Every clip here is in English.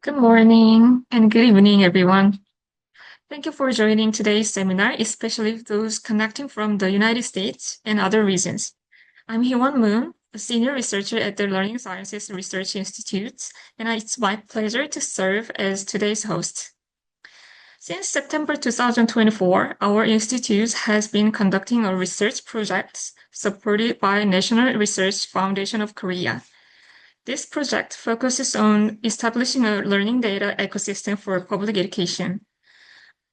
Good morning and good evening, everyone. Thank you for joining today's seminar, especially those connecting from the United States and other regions. I'm Hyewon Moon, a senior researcher at the Learning Sciences Research Institute, and it's my pleasure to serve as today's host. Since September 2024, our institute has been conducting a research project supported by National Research Foundation of Korea. This project focuses on establishing a learning data ecosystem for public education.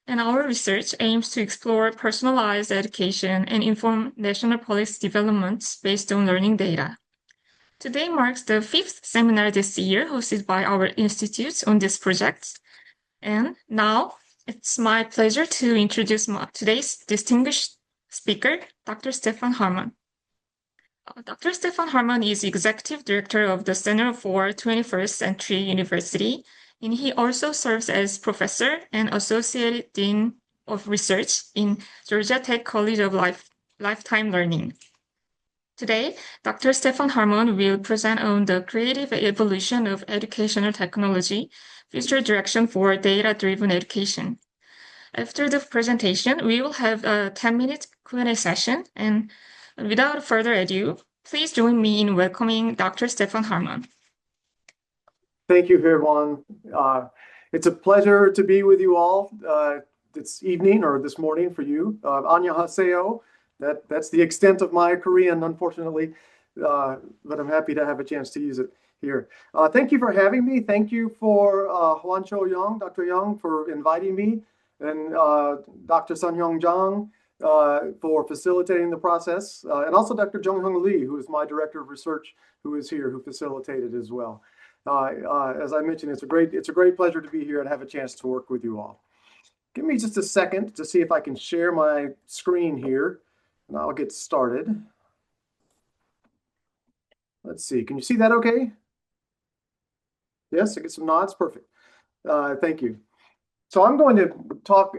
And our research aims to explore personalized education and inform national policy developments based on learning data. Today marks the fifth seminar this year hosted by our institute on this project. And now it's my pleasure to introduce today's distinguished speaker, Dr. Stephen Harmon. Dr. Stephen Harmon is Executive Director of the Center for 21st Century University, and he also serves as Professor and Associate Dean of Research in Georgia Tech College of Lifetime Learning. Today, Dr. Stephen Harmon will present on the creative evolution of educational technology, future direction for data-driven education. After the presentation, we will have a 10-minute Q&A session, and without further ado, please join me in welcoming Dr. Stephen Harmon. Thank you, Hyewon. It's a pleasure to be with you all this evening or this morning for you. Annyeonghaseyo. That's the extent of my Korean, unfortunately, but I'm happy to have a chance to use it here. Thank you for having me. Thank you for Hwan Cho Young, Dr. Young, for inviting me, and Dr. Sun Hyung Jang for facilitating the process, and also Dr. Jung Hyung Lee, who is my director of research, who is here, who facilitated as well. As I mentioned, it's a great pleasure to be here and have a chance to work with you all. Give me just a second to see if I can share my screen here, and I'll get started. Let's see, can you see that okay? Yes, I get some nods, perfect. Thank you. So I'm going to talk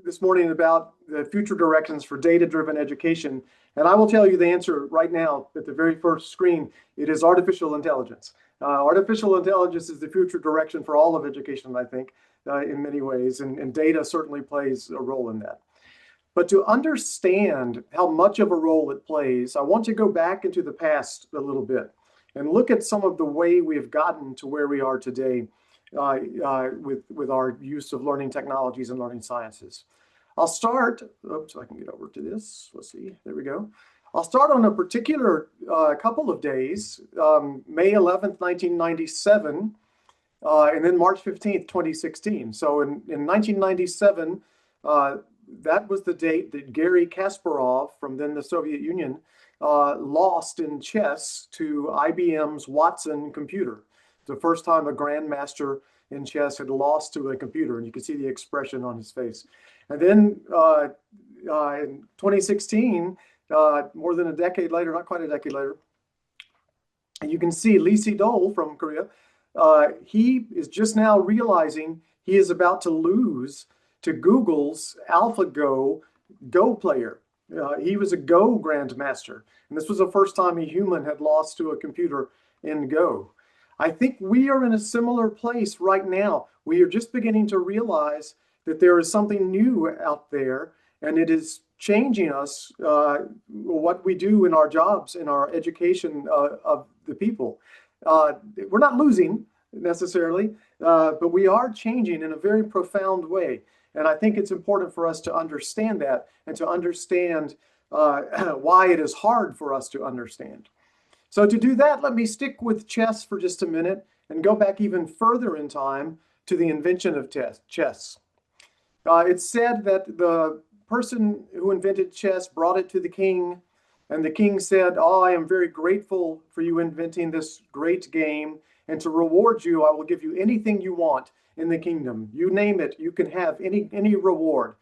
this morning about the future directions for data-driven education, and I will tell you the answer right now at the very first screen. It is artificial intelligence. Artificial intelligence is the future direction for all of education, I think, in many ways, and data certainly plays a role in that. But to understand how much of a role it plays, I want to go back into the past a little bit and look at some of the way we've gotten to where we are today with our use of learning technologies and learning sciences. I'll start, oops, I can get over to this. Let's see, there we go. I'll start on a particular couple of days, May 11th, 1997, and then March 15th, 2016. So in 1997, that was the date that Garry Kasparov from then the Soviet Union lost in chess to IBM's Watson computer. The first time a grandmaster in chess had lost to a computer, and you can see the expression on his face. And then in 2016, more than a decade later, not quite a decade later, and you can see Lee Sedol from Korea, he is just now realizing he is about to lose to Google's AlphaGo Go player. He was a Go grandmaster, and this was the first time a human had lost to a computer in Go. I think we are in a similar place right now. We are just beginning to realize that there is something new out there, and it is changing us, what we do in our jobs, in our education of the people. We're not losing necessarily, but we are changing in a very profound way. And I think it's important for us to understand that and to understand why it is hard for us to understand. So to do that, let me stick with chess for just a minute and go back even further in time to the invention of chess. It's said that the person who invented chess brought it to the king, and the king said, "Oh, I am very grateful for you inventing this great game, and to reward you, I will give you anything you want in the kingdom. You name it, you can have any reward."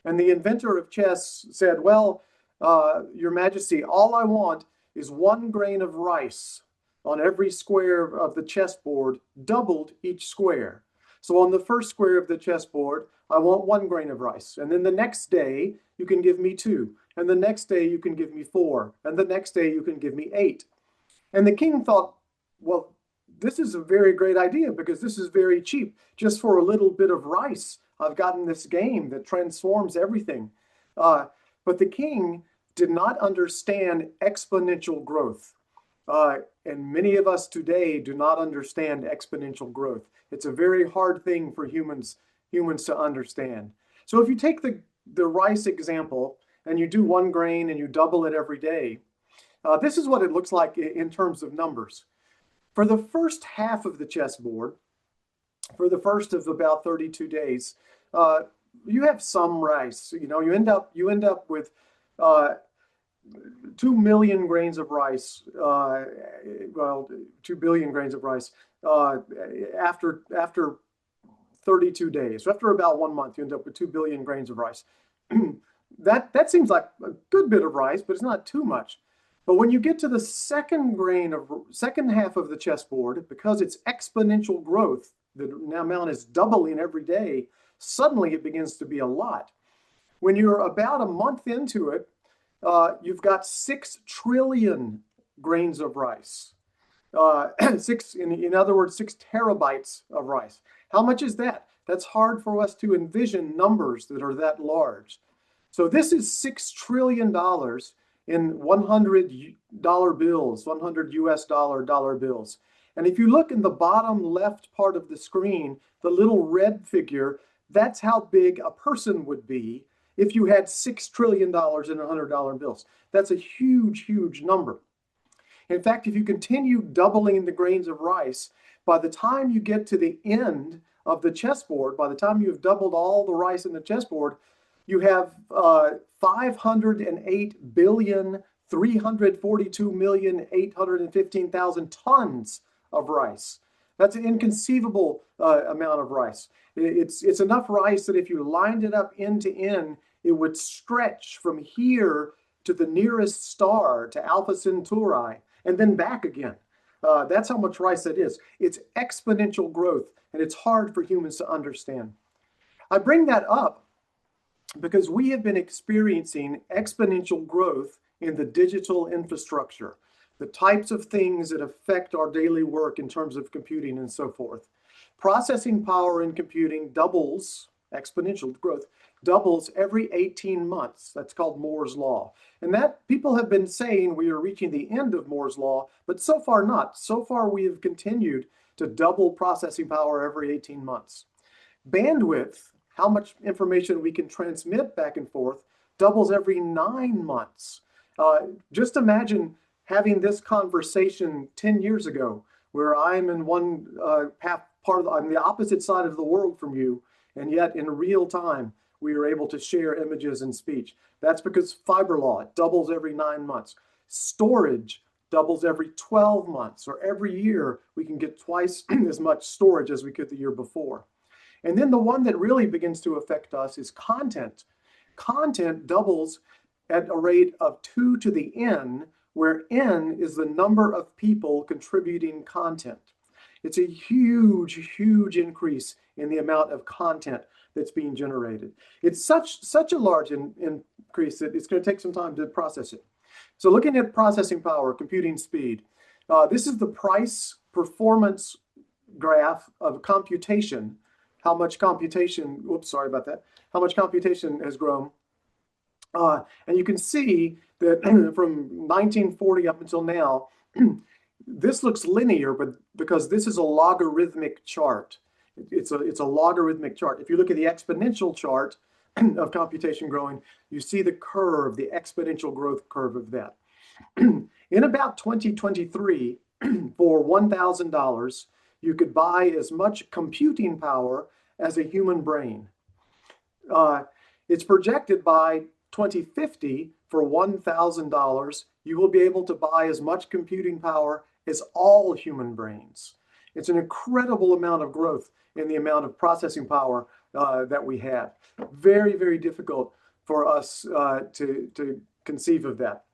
And the inventor of chess said, "Well, Your Majesty, all I want is 1 grain of rice on every square of the chessboard, doubled each square. So on the first square of the chessboard, I want 1 grain of rice. And then the next day, you can give me 2. And the next day, you can give me 4. And the next day, you can give me 8. And the king thought, well, this is a very great idea because this is very cheap. Just for a little bit of rice, I've gotten this game that transforms everything. But the king did not understand exponential growth. And many of us today do not understand exponential growth. It's a very hard thing for humans to understand. So if you take the rice example and you do 1 grain and you double it every day, this is what it looks like in terms of numbers. For the first half of the chessboard, for the first of about 32 days, you have some rice. You know, you end up with 2 million grains of rice, well, 2 billion grains of rice after 32 days. So after about 1 month, you end up with 2 billion grains of rice. That seems like a good bit of rice, but it's not too much. But when you get to the second half of the chessboard, because it's exponential growth, the amount is doubling every day, suddenly it begins to be a lot. When you're about a month into it, you've got 6 trillion grains of rice. In other words, 6 terabytes of rice. How much is that? That's hard for us to envision numbers that are that large. So this is $6 trillion in $100 bills, 100 US dollar bills. And if you look in the bottom left part of the screen, the little red figure, that's how big a person would be if you had $6 trillion in $100 bills. That's a huge, huge number. In fact, if you continue doubling the grains of rice, by the time you get to the end of the chessboard, by the time you've doubled all the rice in the chessboard, you have 508,342,815,000 tons of rice. That's an inconceivable amount of rice. It's enough rice that if you lined it up end to end, it would stretch from here to the nearest star, to Alpha Centauri, and then back again. That's how much rice that is. It's exponential growth, and it's hard for humans to understand. I bring that up because we have been experiencing exponential growth in the digital infrastructure, the types of things that affect our daily work in terms of computing and so forth. Processing power in computing doubles, exponential growth, doubles every 18 months. That's called Moore's Law. And that people have been saying we are reaching the end of Moore's Law, but so far not. So far we have continued to double processing power every 18 months. Bandwidth, how much information we can transmit back and forth, doubles every 9 months. Just imagine having this conversation 10 years ago, where I'm in one on the opposite side of the world from you, and yet in real time, we are able to share images and speech. That's because fiber law, it doubles every 9 months. Storage doubles every 12 months, or every year we can get twice as much storage as we could the year before. And then the one that really begins to affect us is content. Content doubles at a rate of 2 to the n, where n is the number of people contributing content. It's a huge, huge increase in the amount of content that's being generated. It's such a large increase that it's going to take some time to process it. So looking at processing power, computing speed, this is the price performance graph of computation. How much computation, how much computation has grown. And you can see that from 1940 up until now, this looks linear, but because this is a logarithmic chart. It's a logarithmic chart. If you look at the exponential chart of computation growing, you see the curve, the exponential growth curve of that. In about 2023, for $1,000, you could buy as much computing power as a human brain. It's projected by 2050, for $1,000, you will be able to buy as much computing power as all human brains. It's an incredible amount of growth in the amount of processing power that we have. Very, very difficult for us to conceive of that.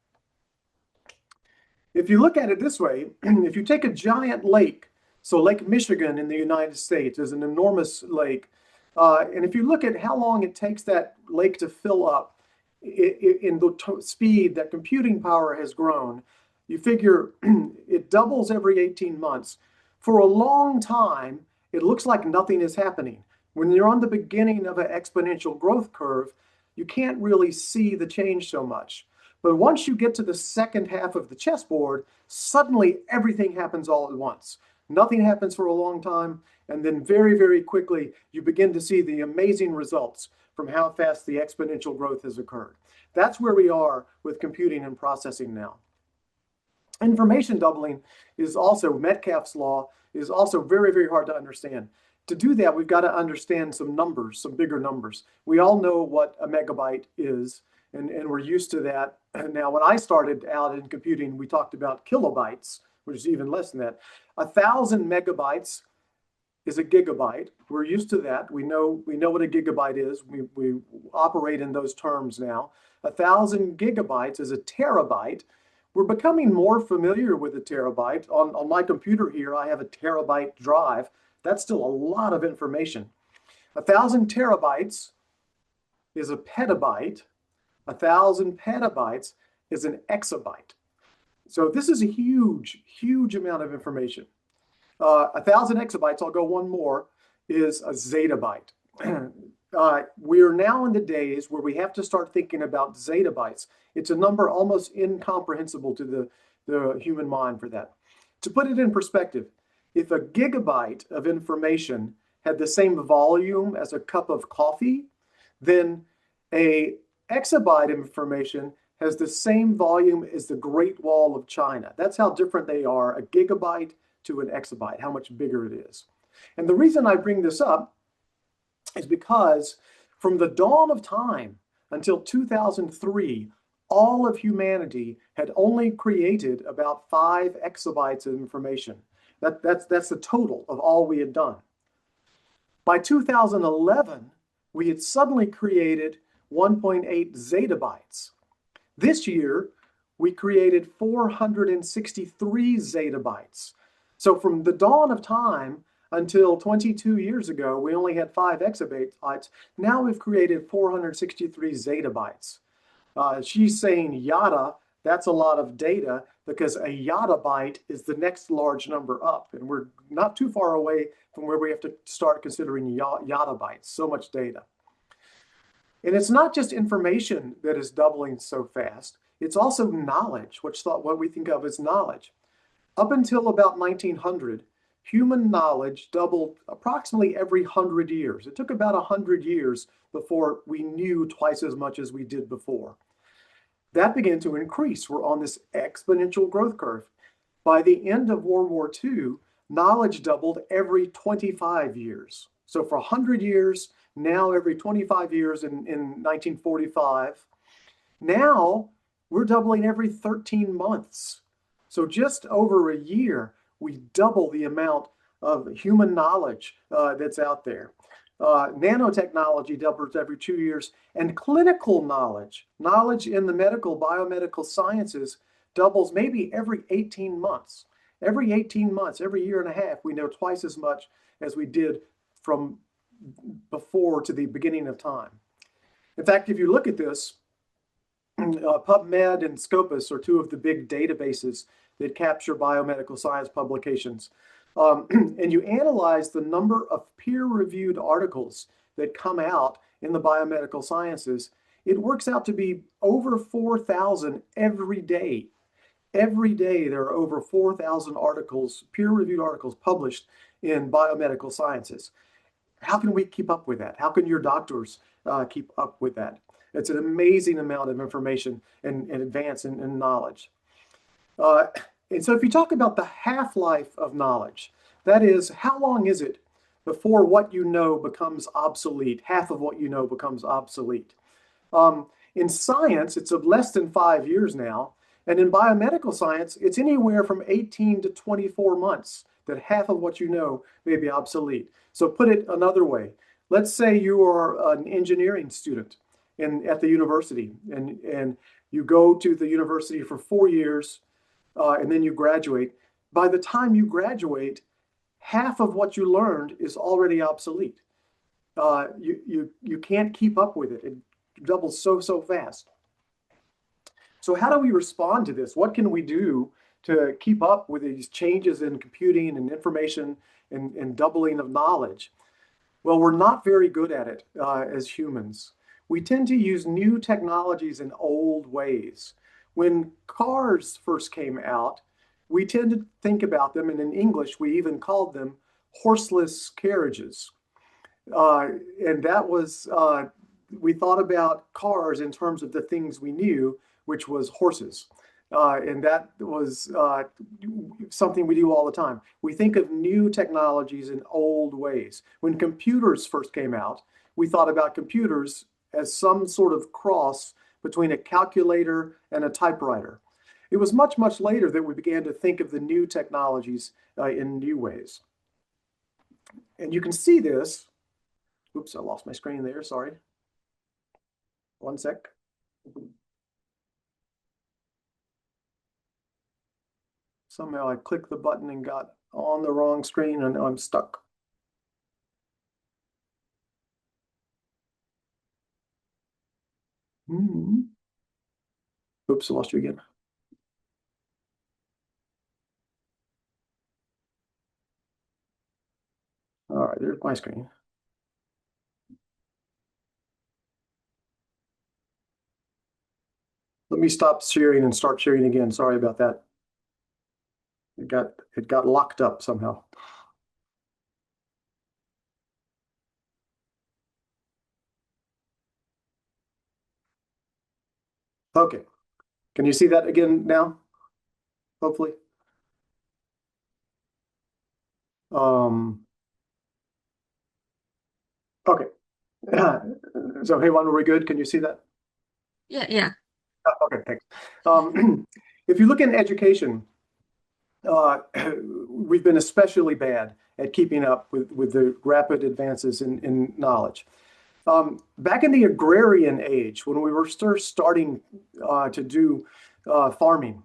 If you look at it this way, if you take a giant lake, so Lake Michigan in the United States is an enormous lake, and if you look at how long it takes that lake to fill up, in the speed that computing power has grown, you figure it doubles every 18 months. For a long time, it looks like nothing is happening. When you're on the beginning of an exponential growth curve, you can't really see the change so much. But once you get to the second half of the chessboard, suddenly everything happens all at once. Nothing happens for a long time, and then very, very quickly, you begin to see the amazing results from how fast the exponential growth has occurred. That's where we are with computing and processing now. Information doubling is also, Metcalfe's law, is also very, very hard to understand. To do that, we've got to understand some numbers, some bigger numbers. We all know what a megabyte is, and we're used to that. And now, when I started out in computing, we talked about kilobytes, which is even less than that. 1,000 megabytes is a gigabyte. We're used to that. We know what a gigabyte is. We operate in those terms now. 1,000 gigabytes is a terabyte. We're becoming more familiar with a terabyte. On my computer here, I have a terabyte drive. That's still a lot of information. 1,000 terabytes is a petabyte. 1,000 petabytes is an exabyte. So this is a huge, huge amount of information. 1,000 exabytes, I'll go one more, is a zettabyte. We are now in the days where we have to start thinking about zettabytes. It's a number almost incomprehensible to the human mind for that. To put it in perspective, if a gigabyte of information had the same volume as a cup of coffee, then a exabyte of information has the same volume as the Great Wall of China. That's how different they are, a gigabyte to an exabyte, how much bigger it is. And the reason I bring this up is because from the dawn of time until 2003, all of humanity had only created about 5 exabytes of information. That's the total of all we had done. By 2011, we had suddenly created 1.8 zettabytes. This year, we created 463 zettabytes. So from the dawn of time until 22 years ago, we only had 5 exabytes. Now we've created 463 zettabytes. She's saying yada, that's a lot of data, because a yottabyte is the next large number up. And we're not too far away from where we have to start considering yottabytes, so much data. And it's not just information that is doubling so fast. It's also knowledge, what we think of as knowledge. Up until about 1900, human knowledge doubled approximately every 100 years. It took about 100 years before we knew twice as much as we did before. That began to increase. We're on this exponential growth curve. By the end of World War II, knowledge doubled every 25 years. So for 100 years, now every 25 years in 1945. Now we're doubling every 13 months. So just over a year, we double the amount of human knowledge that's out there. Nanotechnology doubles every 2 years, and clinical knowledge in the biomedical sciences doubles maybe every 18 months. Every 18 months, every year and a half, we know twice as much as we did from before to the beginning of time. In fact, if you look at this, PubMed and Scopus are 2 of the big databases that capture biomedical science publications. And you analyze the number of peer-reviewed articles that come out in the biomedical sciences, it works out to be over 4,000 every day. Every day there are over 4,000 articles, peer-reviewed articles published in biomedical sciences. How can we keep up with that? How can your doctors keep up with that? It's an amazing amount of information and advance in knowledge. And so if you talk about the half-life of knowledge, that is, how long is it before what you know becomes obsolete? Half of what you know becomes obsolete. In science, it's of less than 5 years now. And in biomedical science, it's anywhere from 18 to 24 months that half of what you know may be obsolete. So put it another way. Let's say you are an engineering student at the university, and you go to the university for 4 years, and then you graduate. By the time you graduate, half of what you learned is already obsolete. You can't keep up with it. It doubles so fast. So how do we respond to this? What can we do to keep up with these changes in computing and information and doubling of knowledge? Well, we're not very good at it as humans. We tend to use new technologies in old ways. When cars first came out, we tend to think about them, and in English, we even called them horseless carriages. And that was, we thought about cars in terms of the things we knew, which was horses. And that was something we do all the time. We think of new technologies in old ways. When computers first came out, we thought about computers as some sort of cross between a calculator and a typewriter. It was much, much later that we began to think of the new technologies in new ways. And you can see this. Oops, I lost my screen there, sorry. One sec. Somehow I clicked the button and got on the wrong screen and I'm stuck. Oops, I lost you again. All right, there's my screen. Let me stop sharing and start sharing again. Sorry about that. It got locked up somehow. Okay. Can you see that again now? Hopefully. Okay. So hey, one, were we good? Can you see that? Yeah. Okay, thanks. If you look in education, we've been especially bad at keeping up with the rapid advances in knowledge. Back in the agrarian age, when we were starting to do farming,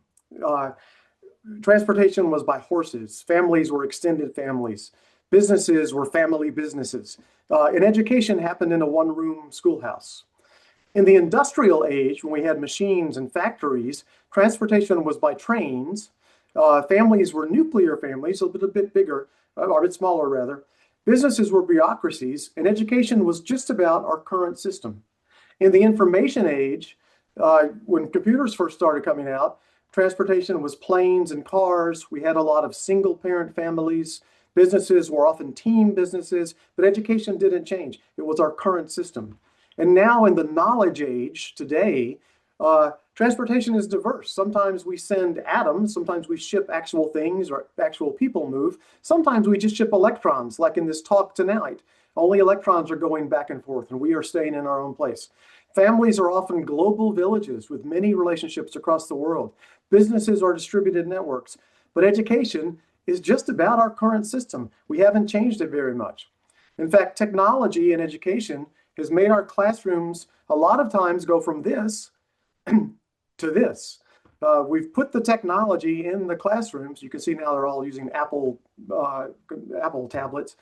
transportation was by horses. Families were extended families. Businesses were family businesses. And education happened in a one-room schoolhouse. In the industrial age, when we had machines and factories, transportation was by trains. Families were nuclear families, a bit bigger, or a bit smaller rather. Businesses were bureaucracies, and education was just about our current system. In the information age, when computers first started coming out, transportation was planes and cars. We had a lot of single-parent families. Businesses were often team businesses, but education didn't change. It was our current system. And now in the knowledge age today, transportation is diverse. Sometimes we send atoms, sometimes we ship actual things or actual people move. Sometimes we just ship electrons, like in this talk tonight. Only electrons are going back and forth, and we are staying in our own place. Families are often global villages with many relationships across the world. Businesses are distributed networks, but education is just about our current system. We haven't changed it very much. In fact, technology in education has made our classrooms a lot of times go from this to this. We've put the technology in the classrooms. You can see now they're all using Apple tablets,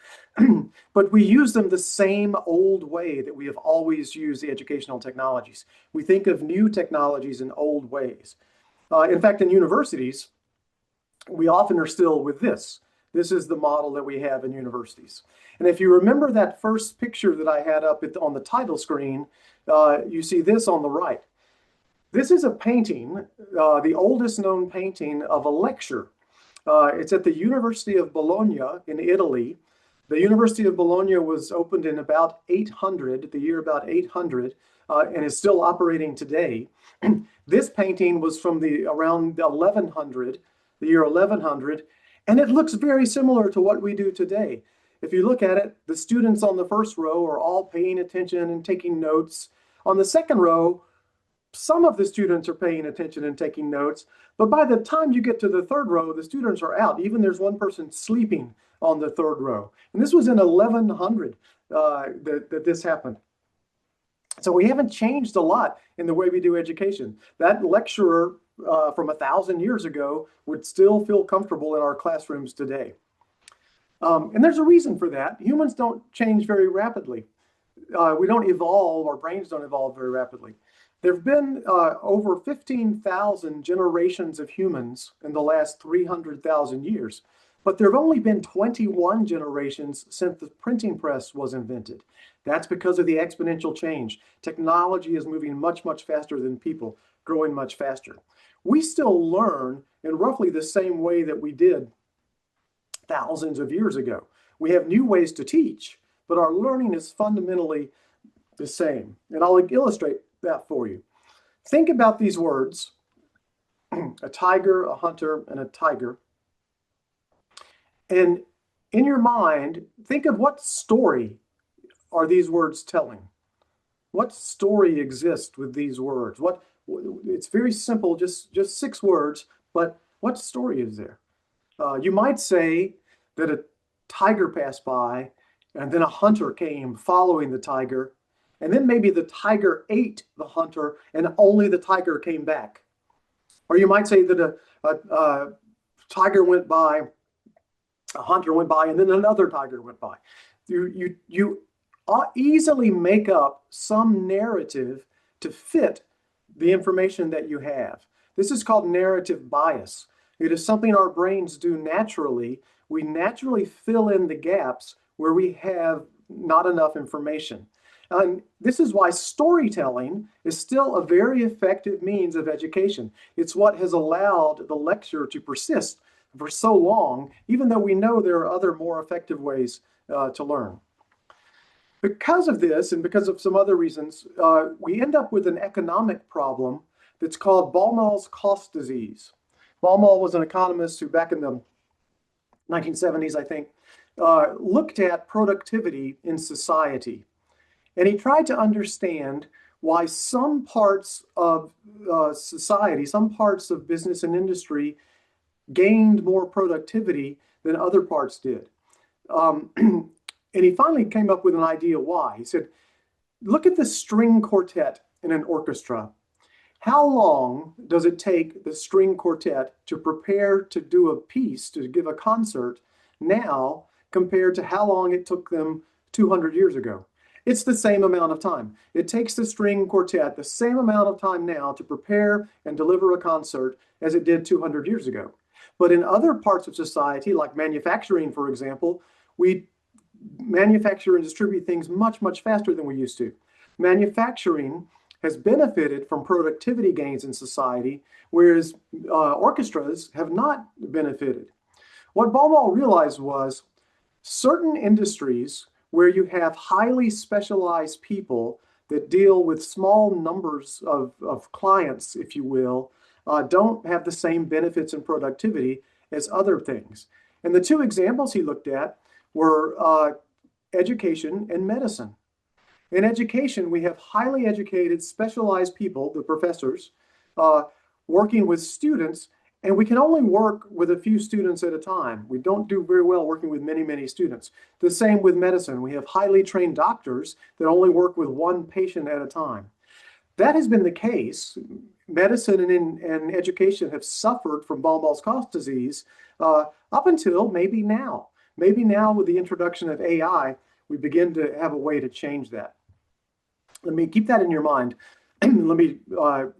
but we use them the same old way that we have always used the educational technologies. We think of new technologies in old ways. In fact, in universities, we often are still with this. This is the model that we have in universities. And if you remember that first picture that I had up on the title screen, you see this on the right. This is a painting, the oldest known painting of a lecture. It's at the University of Bologna in Italy. The University of Bologna was opened in about 800, the year about 800, and is still operating today. This painting was from around 1100, the year 1100, and it looks very similar to what we do today. If you look at it, the students on the first row are all paying attention and taking notes. On the second row, some of the students are paying attention and taking notes, but by the time you get to the third row, the students are out. Even there's one person sleeping on the third row. And this was in 1100 that this happened. So we haven't changed a lot in the way we do education. That lecturer from 1,000 years ago would still feel comfortable in our classrooms today. And there's a reason for that. Humans don't change very rapidly. We don't evolve, our brains don't evolve very rapidly. There have been over 15,000 generations of humans in the last 300,000 years, but there have only been 21 generations since the printing press was invented. That's because of the exponential change. Technology is moving much, much faster than people, growing much faster. We still learn in roughly the same way that we did thousands of years ago. We have new ways to teach, but our learning is fundamentally the same. And I'll illustrate that for you. Think about these words, a tiger, a hunter, and a tiger. And in your mind, think of what story are these words telling? What story exists with these words? It's very simple, just 6 words, but what story is there? You might say that a tiger passed by, and then a hunter came following the tiger, and then maybe the tiger ate the hunter, and only the tiger came back. Or you might say that a tiger went by, a hunter went by, and then another tiger went by. You easily make up some narrative to fit the information that you have. This is called narrative bias. It is something our brains do naturally. We naturally fill in the gaps where we have not enough information. And this is why storytelling is still a very effective means of education. It's what has allowed the lecture to persist for so long, even though we know there are other more effective ways to learn. Because of this, and because of some other reasons, we end up with an economic problem that's called Baumol's cost disease. Baumol was an economist who back in the 1970s, I think, looked at productivity in society. And he tried to understand why some parts of society, some parts of business and industry gained more productivity than other parts did. And he finally came up with an idea why. He said, look at the string quartet in an orchestra. How long does it take the string quartet to prepare to do a piece, to give a concert now compared to how long it took them 200 years ago? It's the same amount of time. It takes the string quartet the same amount of time now to prepare and deliver a concert as it did 200 years ago. But in other parts of society, like manufacturing, for example, we manufacture and distribute things much, much faster than we used to. Manufacturing has benefited from productivity gains in society, whereas orchestras have not benefited. What Baumol realized was certain industries where you have highly specialized people that deal with small numbers of clients, if you will, don't have the same benefits and productivity as other things. And the 2 examples he looked at were education and medicine. In education, we have highly educated, specialized people, the professors, working with students, and we can only work with a few students at a time. We don't do very well working with many, many students. The same with medicine. We have highly trained doctors that only work with one patient at a time. That has been the case. Medicine and education have suffered from Baumol's cost disease up until maybe now. Maybe now with the introduction of AI, we begin to have a way to change that. Let me keep that in your mind. Let me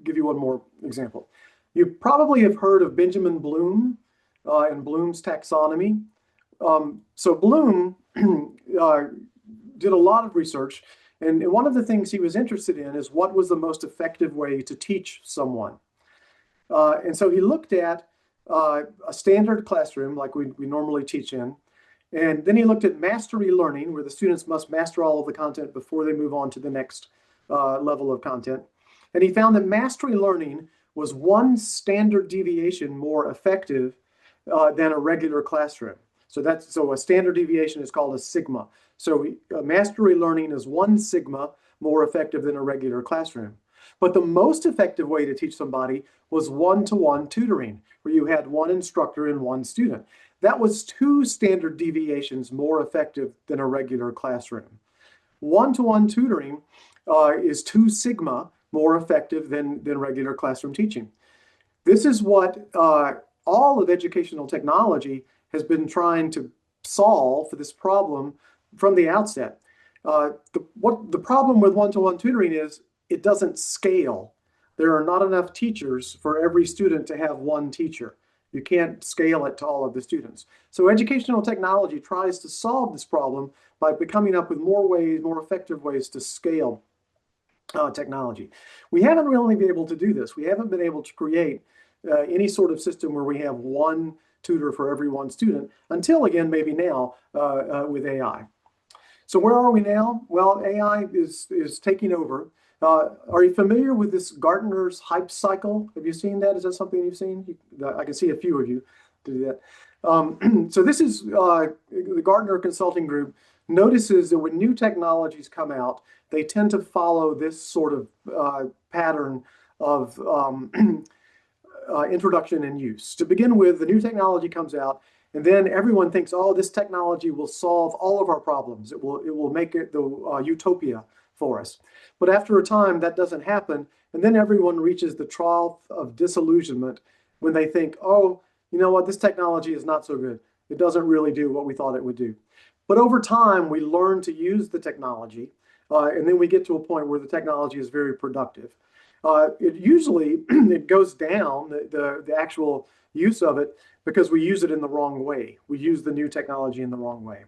give you one more example. You probably have heard of Benjamin Bloom and Bloom's taxonomy. So Bloom did a lot of research, and one of the things he was interested in is what was the most effective way to teach someone. And so he looked at a standard classroom like we normally teach in, and then he looked at mastery learning, where the students must master all of the content before they move on to the next level of content. And he found that mastery learning was 1 standard deviation more effective than a regular classroom. So a standard deviation is called a sigma. So mastery learning is 1 sigma more effective than a regular classroom. But the most effective way to teach somebody was one-to-one tutoring, where you had 1 instructor and 1 student. That was 2 standard deviations more effective than a regular classroom. One-to-one tutoring is 2 sigma more effective than regular classroom teaching. This is what all of educational technology has been trying to solve for this problem from the outset. The problem with one-to-one tutoring is it doesn't scale. There are not enough teachers for every student to have one teacher. You can't scale it to all of the students. So educational technology tries to solve this problem by coming up with more ways, more effective ways to scale technology. We haven't really been able to do this. We haven't been able to create any sort of system where we have one tutor for every one student until, again, maybe now with AI. So where are we now? Well, AI is taking over. Are you familiar with this Gartner's hype cycle? Have you seen that? Is that something you've seen? I can see a few of you do that. So this is the Gartner Consulting Group notices that when new technologies come out, they tend to follow this sort of pattern of introduction and use. To begin with, the new technology comes out, and then everyone thinks, oh, this technology will solve all of our problems. It will make it the utopia for us. But after a time, that doesn't happen, and then everyone reaches the trough of disillusionment when they think, oh, you know what, this technology is not so good. It doesn't really do what we thought it would do. But over time, we learn to use the technology, and then we get to a point where the technology is very productive. It usually it goes down, the actual use of it, because we use it in the wrong way. We use the new technology in the wrong way.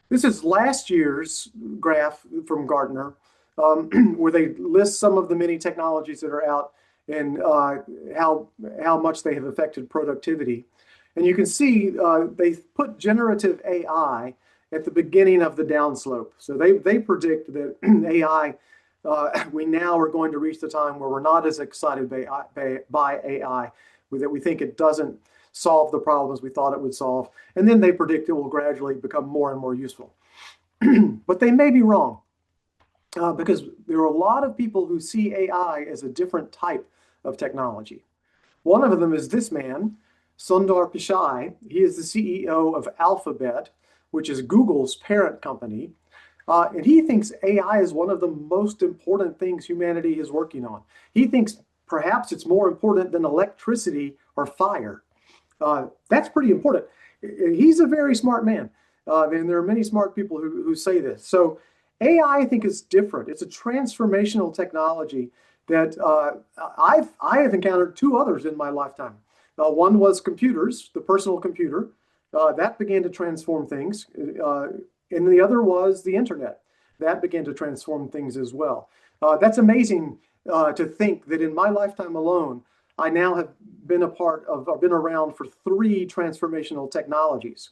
This is last year's graph from Gartner, where they list some of the many technologies that are out and how much they have affected productivity. And you can see they put generative AI at the beginning of the downslope. So they predict that AI, we now are going to reach the time where we're not as excited by AI, that we think it doesn't solve the problems we thought it would solve. And then they predict it will gradually become more and more useful. But they may be wrong, because there are a lot of people who see AI as a different type of technology. One of them is this man, Sundar Pichai. He is the CEO of Alphabet, which is Google's parent company. And he thinks AI is one of the most important things humanity is working on. He thinks perhaps it's more important than electricity or fire. That's pretty important. He's a very smart man. And there are many smart people who say this. So AI, I think, is different. It's a transformational technology that I have encountered two others in my lifetime. One was computers, the personal computer. That began to transform things. And the other was the internet. That began to transform things as well. That's amazing to think that in my lifetime alone, I now have been around for three transformational technologies.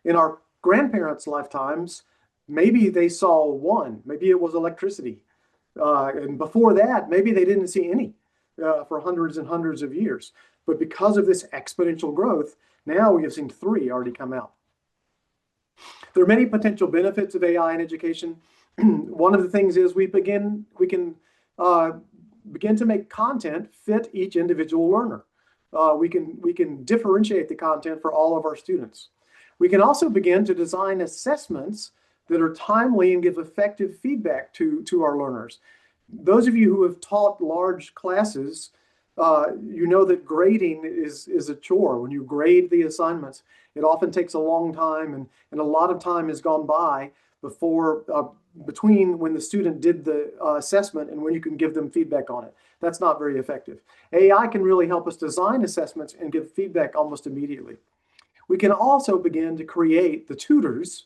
In our grandparents' lifetimes, maybe they saw one. Maybe it was electricity. And before that, maybe they didn't see any for hundreds and hundreds of years. But because of this exponential growth, now we have seen three already come out. There are many potential benefits of AI in education. One of the things is we can begin to make content fit each individual learner. We can differentiate the content for all of our students. We can also begin to design assessments that are timely and give effective feedback to our learners. Those of you who have taught large classes, you know that grading is a chore. When you grade the assignments, it often takes a long time, and a lot of time has gone by between when the student did the assessment and when you can give them feedback on it. That's not very effective. AI can really help us design assessments and give feedback almost immediately. We can also begin to create the tutors.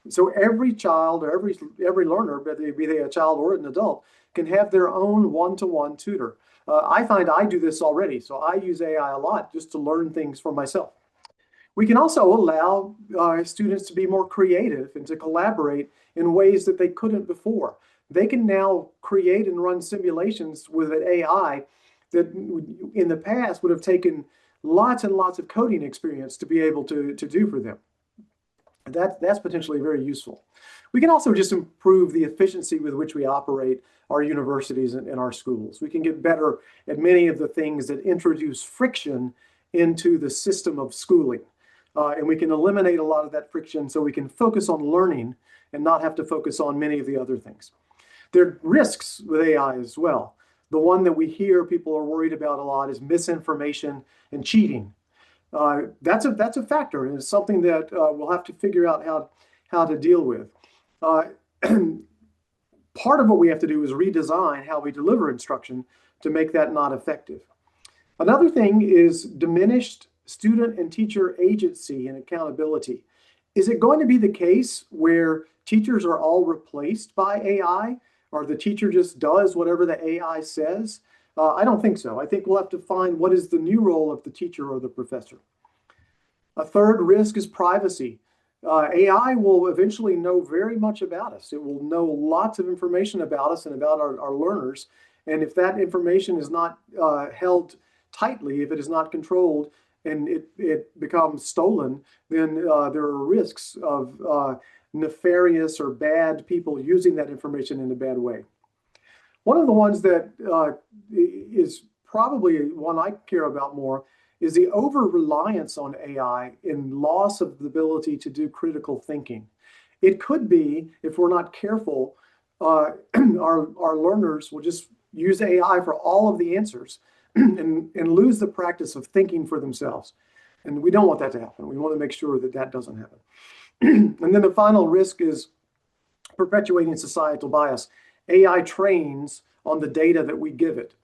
So every child or every learner, be they a child or an adult, can have their own one-to-one tutor. I find I do this already, so I use AI a lot just to learn things for myself. We can also allow students to be more creative and to collaborate in ways that they couldn't before. They can now create and run simulations with an AI that in the past would have taken lots and lots of coding experience to be able to do for them. That's potentially very useful. We can also just improve the efficiency with which we operate our universities and our schools. We can get better at many of the things that introduce friction into the system of schooling. And we can eliminate a lot of that friction so we can focus on learning and not have to focus on many of the other things. There are risks with AI as well. The one that we hear people are worried about a lot is misinformation and cheating. That's a factor, and it's something that we'll have to figure out how to deal with. part of what we have to do is redesign how we deliver instruction to make that not effective. Another thing is diminished student and teacher agency and accountability. Is it going to be the case where teachers are all replaced by AI, or the teacher just does whatever the AI says? I don't think so. I think we'll have to find what is the new role of the teacher or the professor. A third risk is privacy. AI will eventually know very much about us. It will know lots of information about us and about our learners. And if that information is not held tightly, if it is not controlled, and it becomes stolen, then there are risks of nefarious or bad people using that information in a bad way. One of the ones that is probably one I care about more is the over-reliance on AI and loss of the ability to do critical thinking. It could be, if we're not careful, our learners will just use AI for all of the answers and lose the practice of thinking for themselves. And we don't want that to happen. We want to make sure that that doesn't happen. And then the final risk is perpetuating societal bias. AI trains on the data that we give it.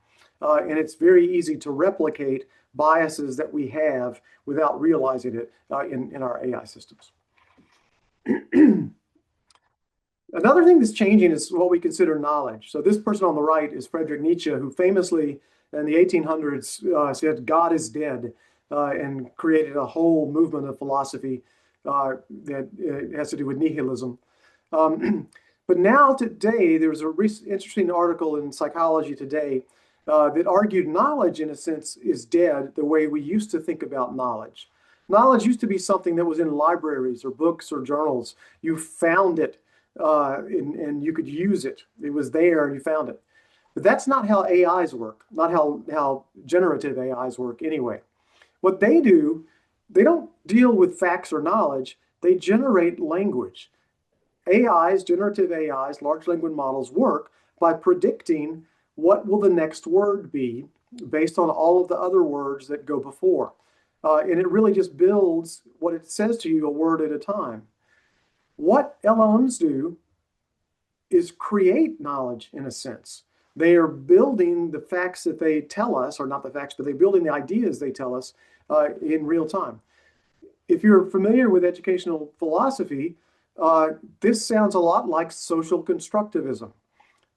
And it's very easy to replicate biases that we have without realizing it in our AI systems. Another thing that's changing is what we consider knowledge. So this person on the right is Friedrich Nietzsche, who famously in the 1800s said God is dead, and created a whole movement of philosophy that has to do with nihilism. But now today, there's a interesting article in Psychology Today that argued knowledge, in a sense, is dead the way we used to think about knowledge. Knowledge used to be something that was in libraries or books or journals. You found it and you could use it. It was there and you found it. But that's not how AIs work, not how generative AIs work anyway. What they do, they don't deal with facts or knowledge, they generate language. AIs, generative AIs, large language models work by predicting what will the next word be based on all of the other words that go before. And it really just builds what it says to you a word at a time. What LLMs do is create knowledge in a sense. They are building the facts that they tell us, or not the facts, but they're building the ideas they tell us in real time. If you're familiar with educational philosophy, this sounds a lot like social constructivism.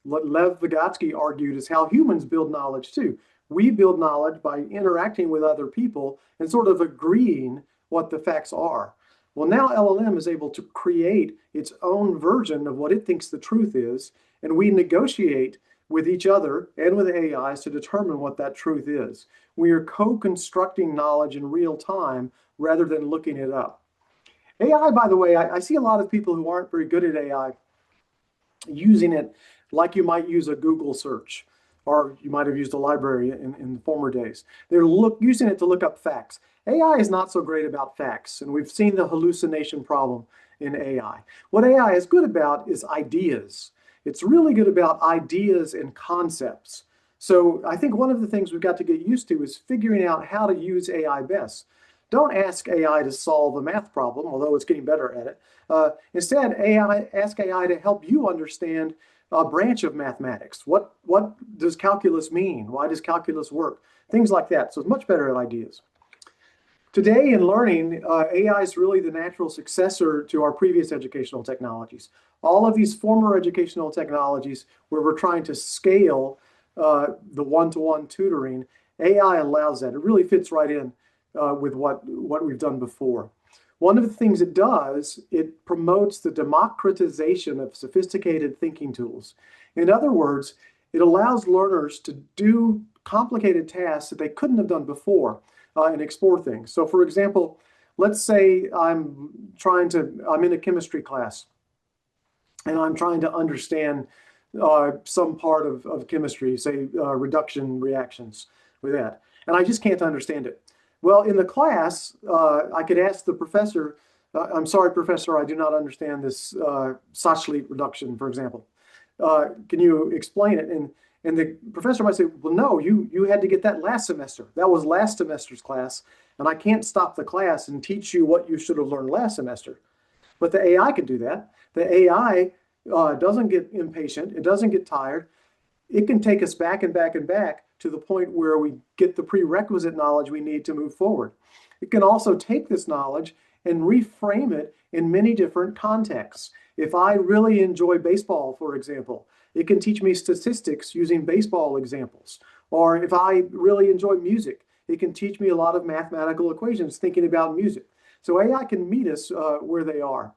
What Lev Vygotsky argued is how humans build knowledge too. We build knowledge by interacting with other people and sort of agreeing what the facts are. Well, now LLM is able to create its own version of what it thinks the truth is, and we negotiate with each other and with AIs to determine what that truth is. We are co-constructing knowledge in real time rather than looking it up. AI, by the way, I see a lot of people who aren't very good at AI using it like you might use a Google search, or you might have used a library in former days. They're using it to look up facts. AI is not so great about facts, and we've seen the hallucination problem in AI. What AI is good about is ideas. It's really good about ideas and concepts. So I think one of the things we've got to get used to is figuring out how to use AI best. Don't ask AI to solve a math problem, although it's getting better at it. Instead, ask AI to help you understand a branch of mathematics. What does calculus mean? Why does calculus work? Things like that. So it's much better at ideas. Today in learning, AI is really the natural successor to our previous educational technologies. All of these former educational technologies where we're trying to scale the one-to-one tutoring, AI allows that. It really fits right in with what we've done before. One of the things it does, it promotes the democratization of sophisticated thinking tools. In other words, it allows learners to do complicated tasks that they couldn't have done before and explore things. So for example, let's say I'm in a chemistry class and I'm trying to understand some part of chemistry, say reduction reactions with that, and I just can't understand it. Well, in the class, I could ask the professor, I'm sorry, professor, I do not understand this Sachlik reduction, for example. Can you explain it? And the professor might say, well, no, you had to get that last semester. That was last semester's class, and I can't stop the class and teach you what you should have learned last semester. But the AI can do that. The AI doesn't get impatient, it doesn't get tired. It can take us back and back and back to the point where we get the prerequisite knowledge we need to move forward. It can also take this knowledge and reframe it in many different contexts. If I really enjoy baseball, for example, it can teach me statistics using baseball examples. Or if I really enjoy music, it can teach me a lot of mathematical equations thinking about music. So AI can meet us where they are.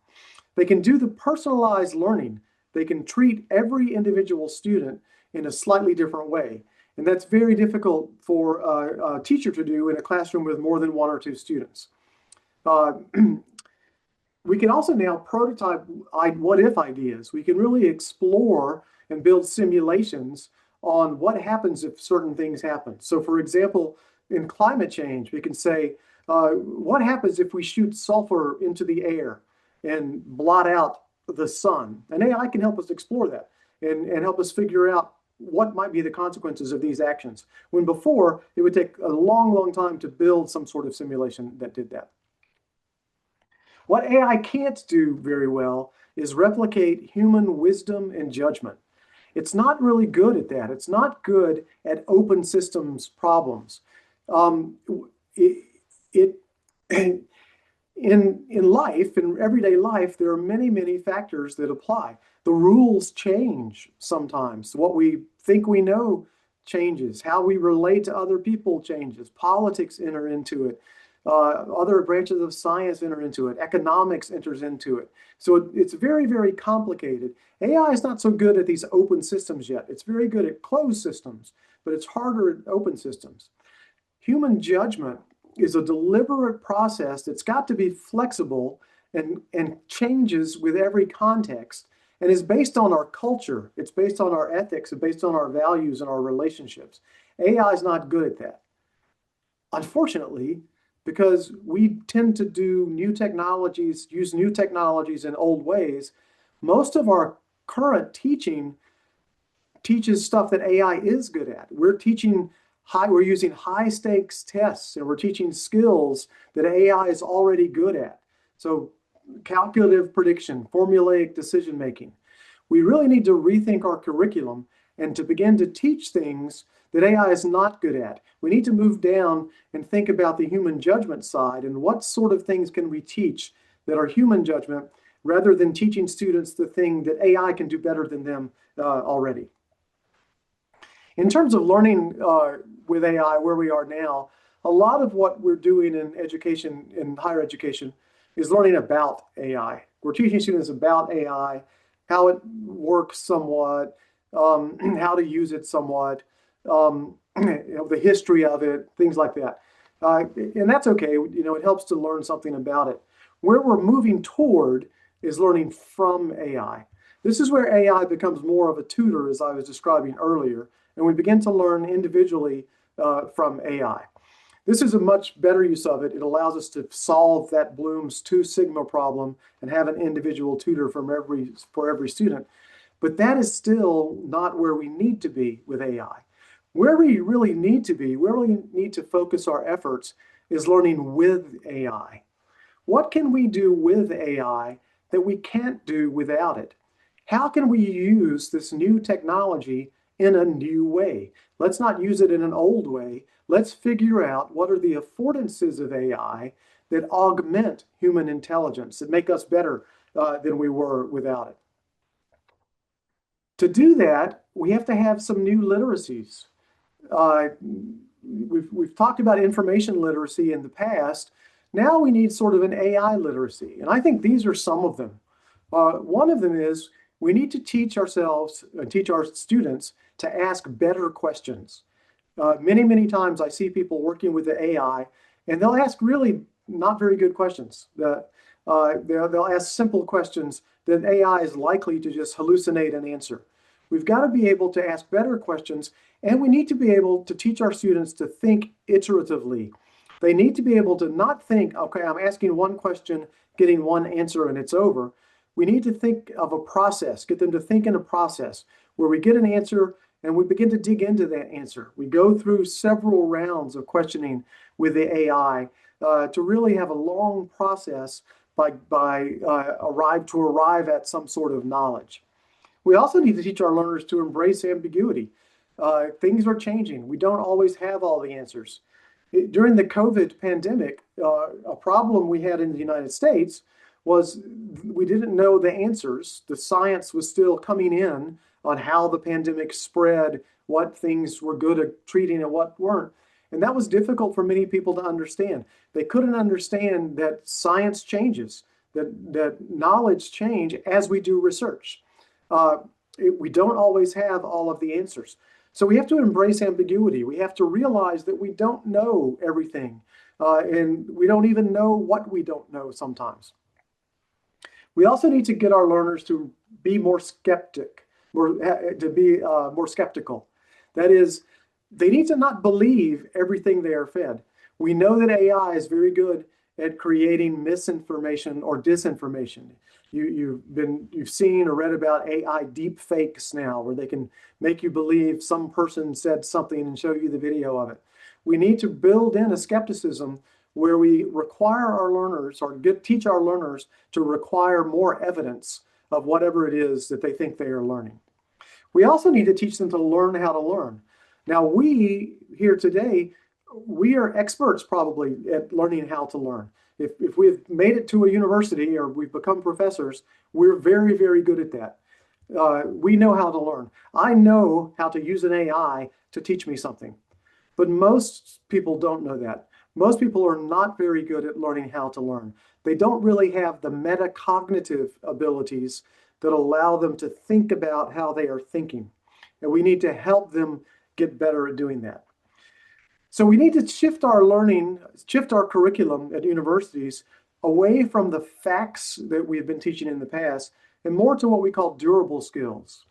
They can do the personalized learning. They can treat every individual student in a slightly different way. And that's very difficult for a teacher to do in a classroom with more than one or two students. We can also now prototype what-if ideas. We can really explore and build simulations on what happens if certain things happen. So for example, in climate change, we can say, what happens if we shoot sulfur into the air and blot out the sun? And AI can help us explore that and help us figure out what might be the consequences of these actions, when before it would take a long, long time to build some sort of simulation that did that. What AI can't do very well is replicate human wisdom and judgment. It's not really good at that. It's not good at open systems problems. In life, in everyday life, there are many, many factors that apply. The rules change sometimes. What we think we know changes. How we relate to other people changes. Politics enter into it. Other branches of science enter into it. Economics enters into it. So it's very, very complicated. AI is not so good at these open systems yet. It's very good at closed systems, but it's harder at open systems. Human judgment is a deliberate process that's got to be flexible and changes with every context, and is based on our culture. It's based on our ethics and based on our values and our relationships. AI is not good at that. Unfortunately, because we tend to do new technologies, use new technologies in old ways, most of our current teaching teaches stuff that AI is good at. We're using high stakes tests, and we're teaching skills that AI is already good at. So calculative prediction, formulaic decision making. We really need to rethink our curriculum and to begin to teach things that AI is not good at. We need to move down and think about the human judgment side and what sort of things can we teach that are human judgment, rather than teaching students the thing that AI can do better than them already. In terms of learning with AI, where we are now, a lot of what we're doing in education, in higher education, is learning about AI. We're teaching students about AI, how it works somewhat, how to use it somewhat, the history of it, things like that. And that's okay. It helps to learn something about it. Where we're moving toward is learning from AI. This is where AI becomes more of a tutor, as I was describing earlier, and we begin to learn individually from AI. This is a much better use of it. It allows us to solve that Bloom's 2 sigma problem and have an individual tutor for every student. But that is still not where we need to be with AI. Where we really need to be, where we need to focus our efforts, is learning with AI. What can we do with AI that we can't do without it? How can we use this new technology in a new way? Let's not use it in an old way. Let's figure out what are the affordances of AI that augment human intelligence, that make us better than we were without it. To do that, we have to have some new literacies. We've talked about information literacy in the past. Now we need sort of an AI literacy, and I think these are some of them. One of them is we need to teach ourselves, teach our students to ask better questions. Many, many times I see people working with the AI, and they'll ask really not very good questions. They'll ask simple questions that AI is likely to just hallucinate an answer. We've got to be able to ask better questions, and we need to be able to teach our students to think iteratively. They need to be able to not think, okay, I'm asking one question, getting one answer, and it's over. We need to think of a process, get them to think in a process where we get an answer and we begin to dig into that answer. We go through several rounds of questioning with the AI to really have a long process by arrive at some sort of knowledge. We also need to teach our learners to embrace ambiguity. Things are changing. We don't always have all the answers. During the COVID pandemic, a problem we had in the United States was we didn't know the answers. The science was still coming in on how the pandemic spread, what things were good at treating and what weren't. And that was difficult for many people to understand. They couldn't understand that science changes, that knowledge change as we do research. We don't always have all of the answers. So we have to embrace ambiguity. We have to realize that we don't know everything, and we don't even know what we don't know sometimes. We also need to get our learners to be more skeptical. That is, they need to not believe everything they are fed. We know that AI is very good at creating misinformation or disinformation. You've seen or read about AI deep fakes now, where they can make you believe some person said something and show you the video of it. We need to build in a skepticism where we require our learners or teach our learners to require more evidence of whatever it is that they think they are learning. We also need to teach them to learn how to learn. Now, we here today, we are experts probably at learning how to learn. If we've made it to a university or we've become professors, we're very, very good at that. We know how to learn. I know how to use an AI to teach me something, but most people don't know that. Most people are not very good at learning how to learn. They don't really have the metacognitive abilities that allow them to think about how they are thinking. And we need to help them get better at doing that. So we need to shift our learning, shift our curriculum at universities away from the facts that we've been teaching in the past and more to what we call durable skills.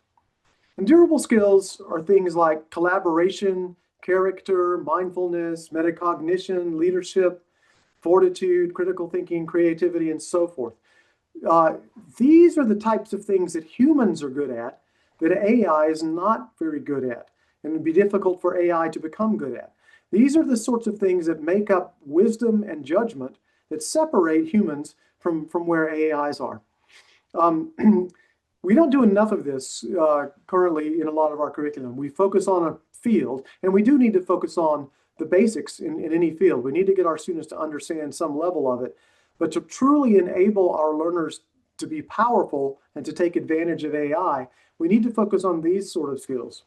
And durable skills are things like collaboration, character, mindfulness, metacognition, leadership, fortitude, critical thinking, creativity, and so forth. These are the types of things that humans are good at that AI is not very good at, and it would be difficult for AI to become good at. These are the sorts of things that make up wisdom and judgment that separate humans from where AIs are. We don't do enough of this currently in a lot of our curriculum. We focus on a field, and we do need to focus on the basics in any field. We need to get our students to understand some level of it, but to truly enable our learners to be powerful and to take advantage of AI, we need to focus on these sort of skills.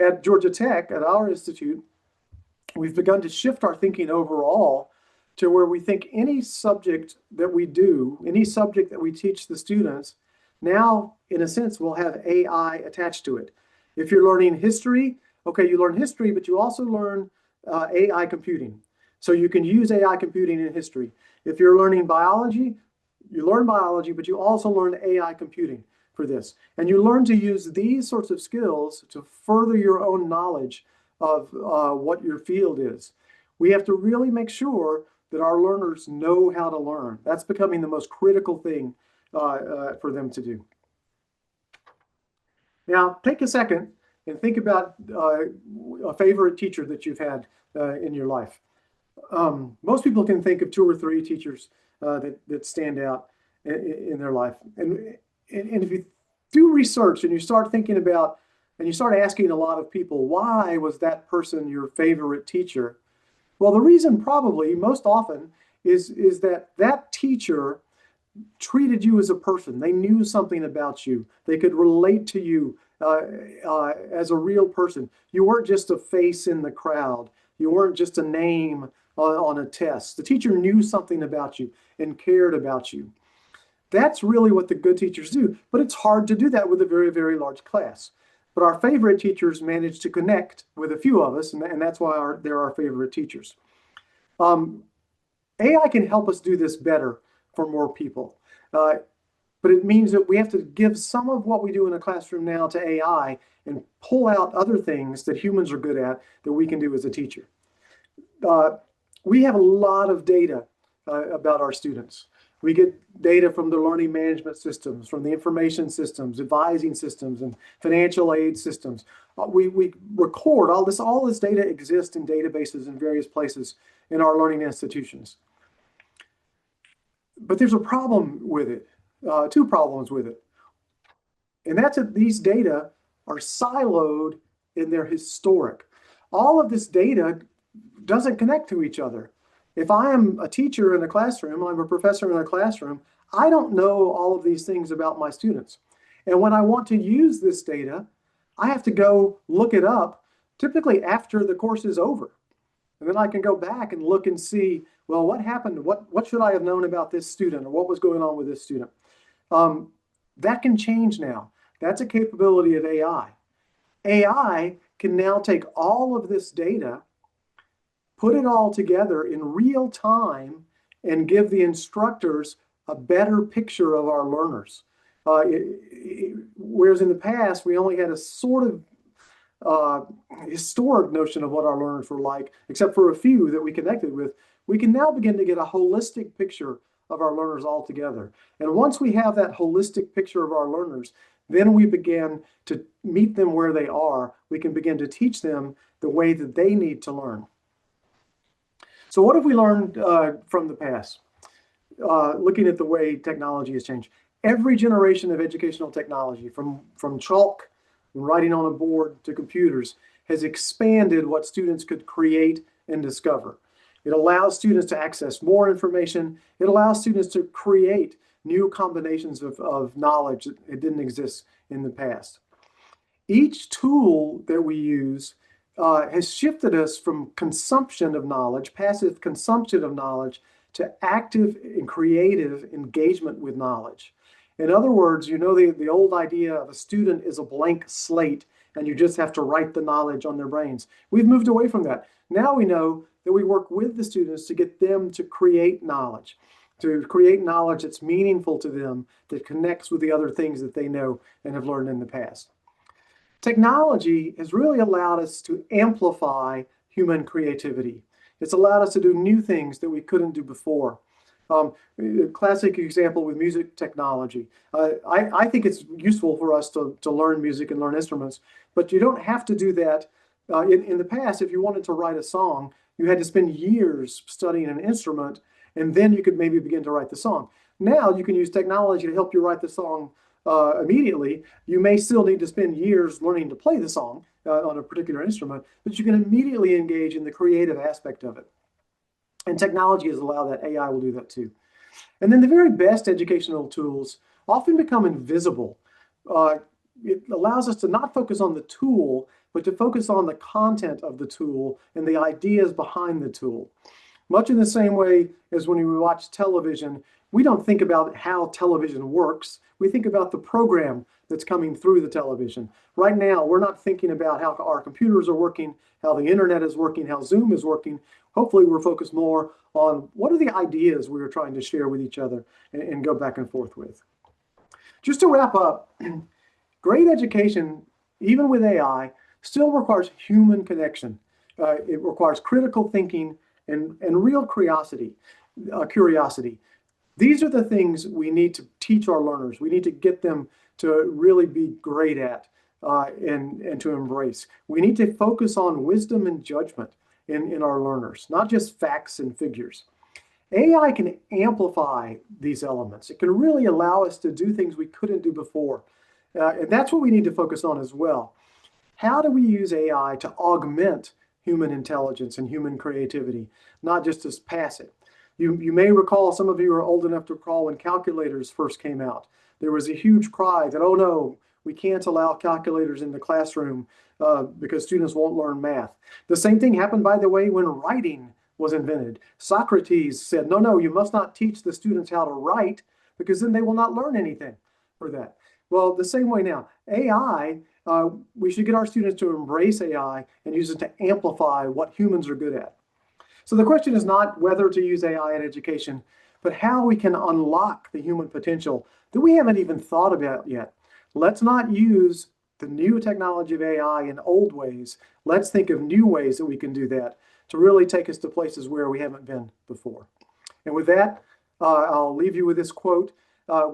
At Georgia Tech, at our institute, we've begun to shift our thinking overall to where we think any subject that we do, any subject that we teach the students, now, in a sense, will have AI attached to it. If you're learning history, okay, you learn history, but you also learn AI computing. So you can use AI computing in history. If you're learning biology, you learn biology, but you also learn AI computing for this. And you learn to use these sorts of skills to further your own knowledge of what your field is. We have to really make sure that our learners know how to learn. That's becoming the most critical thing for them to do. Now, take a second and think about a favorite teacher that you've had in your life. Most people can think of 2 or 3 teachers that stand out in their life. And if you do research and you start thinking about, and you start asking a lot of people, why was that person your favorite teacher? Well, the reason probably most often is that that teacher treated you as a person. They knew something about you. They could relate to you as a real person. You weren't just a face in the crowd. You weren't just a name on a test. The teacher knew something about you and cared about you. That's really what the good teachers do, but it's hard to do that with a very, very large class. But our favorite teachers manage to connect with a few of us, and that's why they're our favorite teachers. AI can help us do this better for more people. But it means that we have to give some of what we do in a classroom now to AI and pull out other things that humans are good at that we can do as a teacher. We have a lot of data about our students. We get data from the learning management systems, from the information systems, advising systems, and financial aid systems. We record all this data exists in databases in various places in our learning institutions. But there's a problem with it, 2 problems with it. And that's that these data are siloed in their historic. All of this data doesn't connect to each other. If I am a teacher in a classroom, I'm a professor in a classroom, I don't know all of these things about my students. And when I want to use this data, I have to go look it up, typically after the course is over. And then I can go back and look and see, well, what happened? What should I have known about this student, or what was going on with this student? That can change now. That's a capability of AI. AI can now take all of this data, put it all together in real time, and give the instructors a better picture of our learners. Whereas in the past, we only had a sort of historic notion of what our learners were like, except for a few that we connected with. We can now begin to get a holistic picture of our learners all together. And once we have that holistic picture of our learners, then we begin to meet them where they are. We can begin to teach them the way that they need to learn. So what have we learned from the past? Looking at the way technology has changed. Every generation of educational technology, from chalk and writing on a board to computers, has expanded what students could create and discover. It allows students to access more information. It allows students to create new combinations of knowledge that didn't exist in the past. Each tool that we use has shifted us from consumption of knowledge, passive consumption of knowledge, to active and creative engagement with knowledge. In other words, you know the old idea of a student is a blank slate and you just have to write the knowledge on their brains. We've moved away from that. Now we know that we work with the students to get them to create knowledge that's meaningful to them, that connects with the other things that they know and have learned in the past. Technology has really allowed us to amplify human creativity. It's allowed us to do new things that we couldn't do before. A classic example with music technology. I think it's useful for us to learn music and learn instruments, but you don't have to do that. In the past, if you wanted to write a song, you had to spend years studying an instrument, and then you could maybe begin to write the song. Now you can use technology to help you write the song immediately. You may still need to spend years learning to play the song on a particular instrument, but you can immediately engage in the creative aspect of it. And technology has allowed that. AI will do that too. And then the very best educational tools often become invisible. It allows us to not focus on the tool, but to focus on the content of the tool and the ideas behind the tool. Much in the same way as when we watch television, we don't think about how television works. We think about the program that's coming through the television. Right now, we're not thinking about how our computers are working, how the internet is working, how Zoom is working. Hopefully, we're focused more on what are the ideas we are trying to share with each other and go back and forth with. Just to wrap up, great education, even with AI, still requires human connection. It requires critical thinking and real curiosity. These are the things we need to teach our learners. We need to get them to really be great at and to embrace. We need to focus on wisdom and judgment in our learners, not just facts and figures. AI can amplify these elements. It can really allow us to do things we couldn't do before. And that's what we need to focus on as well. How do we use AI to augment human intelligence and human creativity, not just to pass it? You may recall, some of you are old enough to recall when calculators first came out. There was a huge cry that, oh no, we can't allow calculators in the classroom because students won't learn math. The same thing happened, by the way, when writing was invented. Socrates said, no, you must not teach the students how to write because then they will not learn anything for that. Well, the same way now, AI, we should get our students to embrace AI and use it to amplify what humans are good at. So the question is not whether to use AI in education, but how we can unlock the human potential that we haven't even thought about yet. Let's not use the new technology of AI in old ways. Let's think of new ways that we can do that to really take us to places where we haven't been before. And with that, I'll leave you with this quote.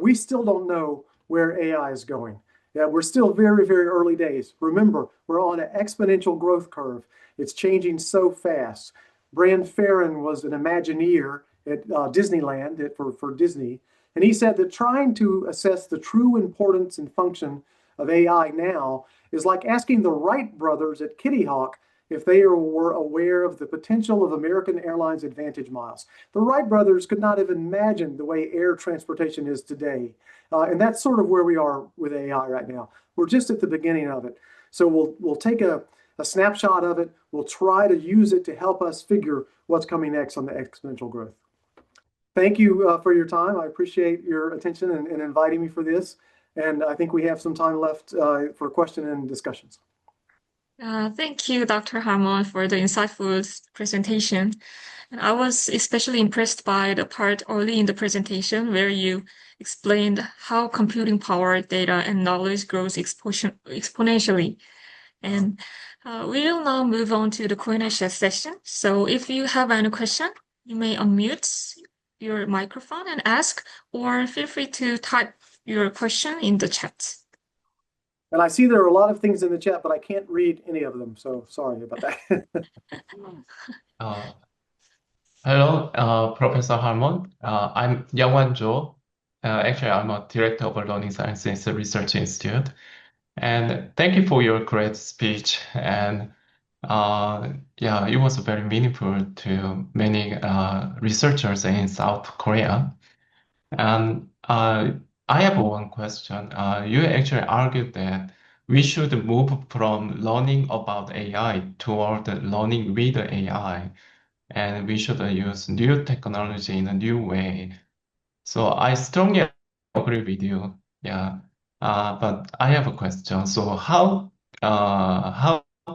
We still don't know where AI is going. Yeah, we're still very, very early days. Remember, we're on an exponential growth curve. It's changing so fast. Brand Farron was an Imagineer at Disneyland for Disney, and he said that trying to assess the true importance and function of AI now is like asking the Wright brothers at Kitty Hawk if they were aware of the potential of American Airlines Advantage miles. The Wright brothers could not have imagined the way air transportation is today. And that's sort of where we are with AI right now. We're just at the beginning of it. So we'll take a snapshot of it. We'll try to use it to help us figure what's coming next on the exponential growth. Thank you for your time. I appreciate your attention and inviting me for this. And I think we have some time left for question and discussions. Thank you, Dr. Harmon, for the insightful presentation. And I was especially impressed by the part early in the presentation where you explained how computing power, data, and knowledge grows exponentially. And we will now move on to the Q&A session. So if you have any question, you may unmute your microphone and ask, or feel free to type your question in the chat. And I see there are a lot of things in the chat, but I can't read any of them. So sorry about that. Hello, Professor Harmon. I'm Youngwan Jo. Actually, I'm a director of a Learning Sciences Research Institute. And thank you for your great speech. And yeah, it was very meaningful to many researchers in South Korea. And I have one question. You actually argued that we should move from learning about AI toward learning with AI, and we should use new technology in a new way. So I strongly agree with you. Yeah. But I have a question. So how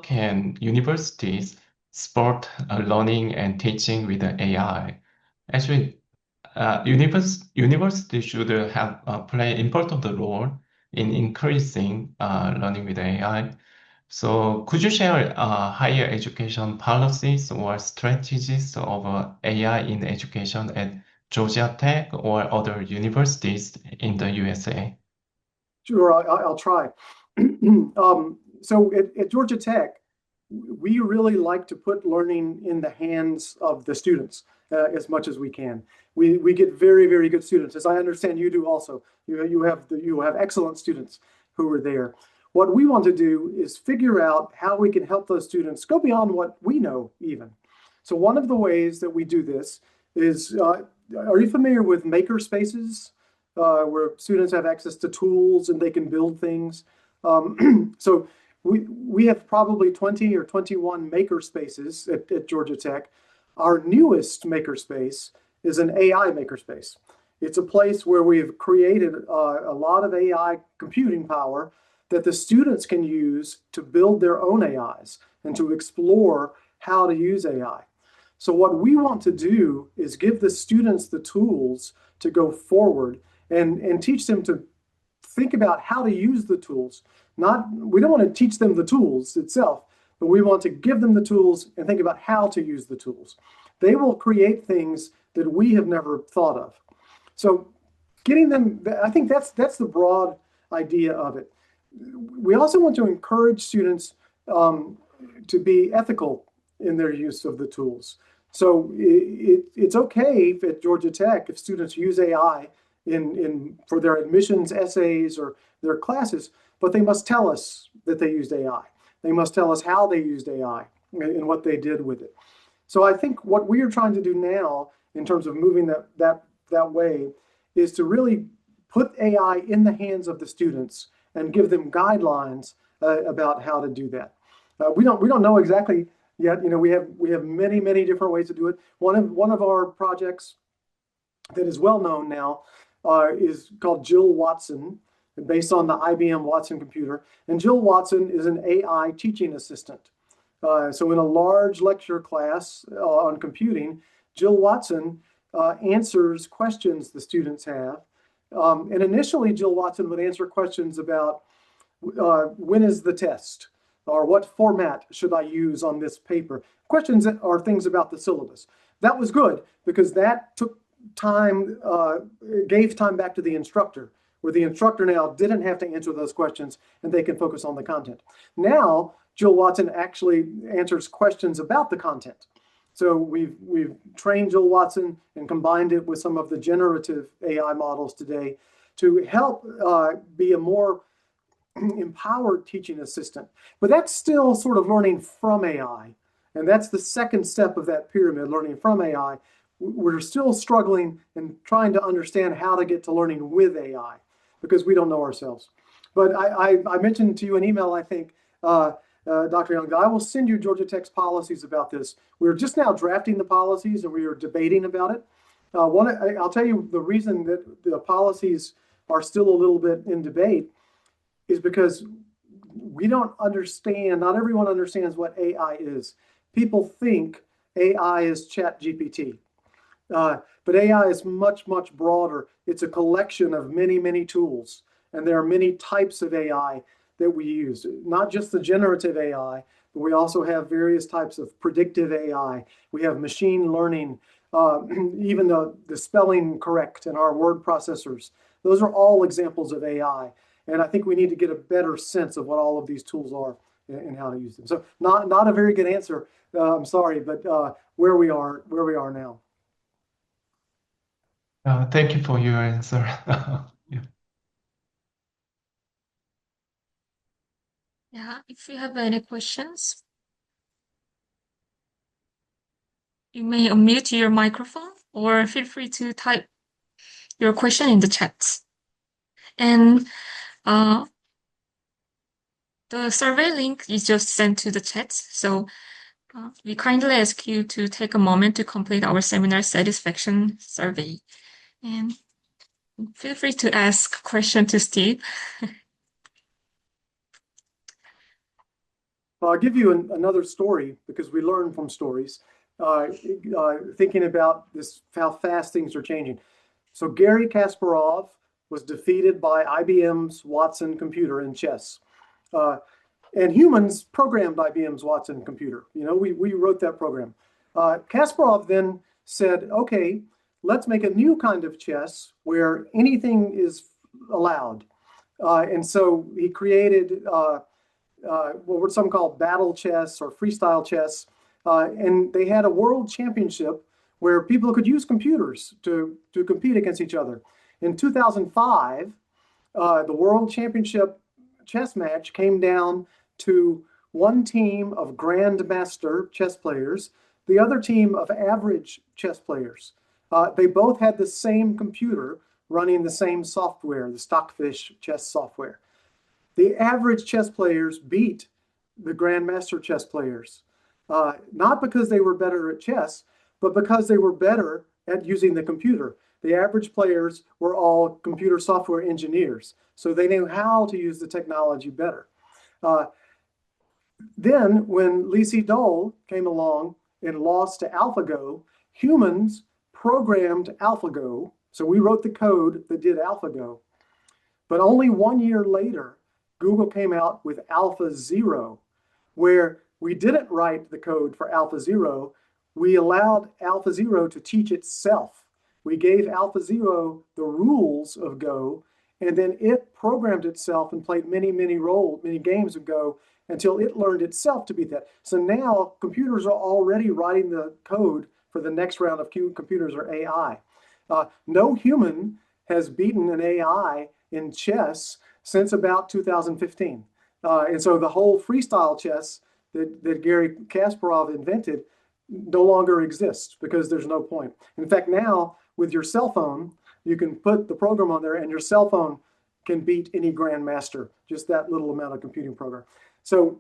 can universities support learning and teaching with AI? Actually, university should have play important role in increasing learning with AI. So could you share higher education policies or strategies of AI in education at Georgia Tech or other universities in the USA? Sure, I'll try. So at Georgia Tech, we really like to put learning in the hands of the students as much as we can. We get very, very good students, as I understand you do also. You have excellent students who are there. What we want to do is figure out how we can help those students go beyond what we know even. So one of the ways that we do this is, are you familiar with maker spaces, where students have access to tools and they can build things? So we have probably 20 or 21 maker spaces at Georgia Tech. Our newest makerspace is an AI makerspace. It's a place where we've created a lot of AI computing power that the students can use to build their own AIs and to explore how to use AI. So what we want to do is give the students the tools to go forward and teach them to think about how to use the tools. We don't want to teach them the tools itself, but we want to give them the tools and think about how to use the tools. They will create things that we have never thought of. So getting them, I think that's the broad idea of it. We also want to encourage students to be ethical in their use of the tools. So it's okay at Georgia Tech if students use AI for their admissions essays or their classes, but they must tell us that they used AI. They must tell us how they used AI and what they did with it. So I think what we are trying to do now in terms of moving that way is to really put AI in the hands of the students and give them guidelines about how to do that. We don't know exactly yet. We have many different ways to do it. One of our projects that is well known now is called Jill Watson, based on the IBM Watson computer. And Jill Watson is an AI teaching assistant. So in a large lecture class on computing, Jill Watson answers questions the students have. And initially, Jill Watson would answer questions about when is the test, or what format should I use on this paper? Questions that are things about the syllabus. That was good because that took time, gave time back to the instructor, where the instructor now didn't have to answer those questions and they can focus on the content. Now, Jill Watson actually answers questions about the content. So we've trained Jill Watson and combined it with some of the generative AI models today to help be a more empowered teaching assistant. But that's still sort of learning from AI. And that's the second step of that pyramid, learning from AI. We're still struggling and trying to understand how to get to learning with AI because we don't know ourselves. But I mentioned to you in email, I think, Dr. Young, that I will send you Georgia Tech's policies about this. We're just now drafting the policies and we are debating about it. I'll tell you the reason that the policies are still a little bit in debate is because we don't understand, not everyone understands what AI is. People think AI is ChatGPT. But AI is much, much broader. It's a collection of many, many tools. And there are many types of AI that we use, not just the generative AI, but we also have various types of predictive AI. We have machine learning, even the spelling correct in our word processors. Those are all examples of AI. And I think we need to get a better sense of what all of these tools are and how to use them. So not a very good answer. I'm sorry, but where we are now. Thank you for your answer. Yeah. Yeah, if you have any questions, you may unmute your microphone or feel free to type your question in the chat. And the survey link is just sent to the chat. So we kindly ask you to take a moment to complete our seminar satisfaction survey. And feel free to ask a question to Steve. I'll give you another story because we learn from stories, thinking about this, how fast things are changing. So Garry Kasparov was defeated by IBM's Watson computer in chess. And humans programmed IBM's Watson computer. You know, we wrote that program. Kasparov then said, okay, let's make a new kind of chess where anything is allowed. And so he created what some call battle chess or freestyle chess. And they had a world championship where people could use computers to compete against each other. In 2005, the world championship chess match came down to one team of grandmaster chess players, the other team of average chess players. They both had the same computer running the same software, the Stockfish chess software. The average chess players beat the grandmaster chess players, not because they were better at chess, but because they were better at using the computer. The average players were all computer software engineers, so they knew how to use the technology better. Then when Lee Sedol came along and lost to AlphaGo, humans programmed AlphaGo. So we wrote the code that did AlphaGo. But only 1 year later, Google came out with AlphaZero, where we didn't write the code for AlphaZero. We allowed AlphaZero to teach itself. We gave AlphaZero the rules of Go, and then it programmed itself and played many games of Go until it learned itself to beat that. So now computers are already writing the code for the next round of computers or AI. No human has beaten an AI in chess since about 2015. And so the whole freestyle chess that Garry Kasparov invented no longer exists because there's no point. In fact, now with your cell phone, you can put the program on there and your cell phone can beat any grandmaster, just that little amount of computing program. So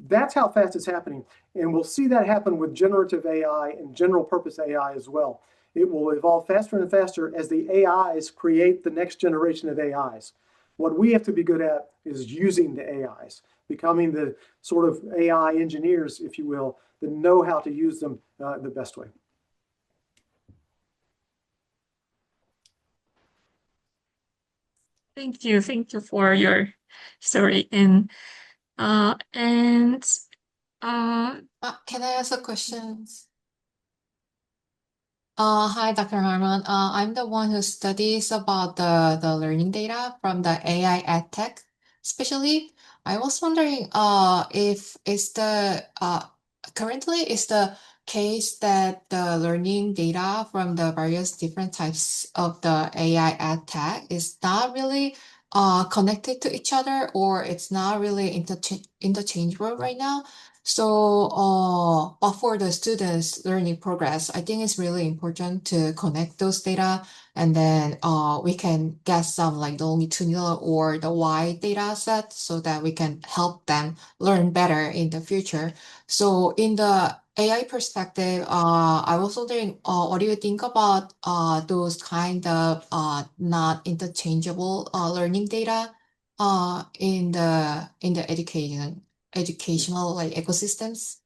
that's how fast it's happening. And we'll see that happen with generative AI and general purpose AI as well. It will evolve faster and faster as the AIs create the next generation of AIs. What we have to be good at is using the AIs, becoming the sort of AI engineers, if you will, that know how to use them the best way. Thank you for your story. And Can I ask a question? Hi, Dr. Harmon. I'm the one who studies about the learning data from the AI ed tech. Especially, I was wondering if it's currently is the case that the learning data from the various different types of the AI ed tech is not really connected to each other, or it's not really interchangeable right now. So, but for the students' learning progress, I think it's really important to connect those data, and then we can get some like the longitudinal or the wide data set so that we can help them learn better in the future. So in the AI perspective, I was wondering, what do you think about those kind of not interchangeable learning data in the educational like ecosystems?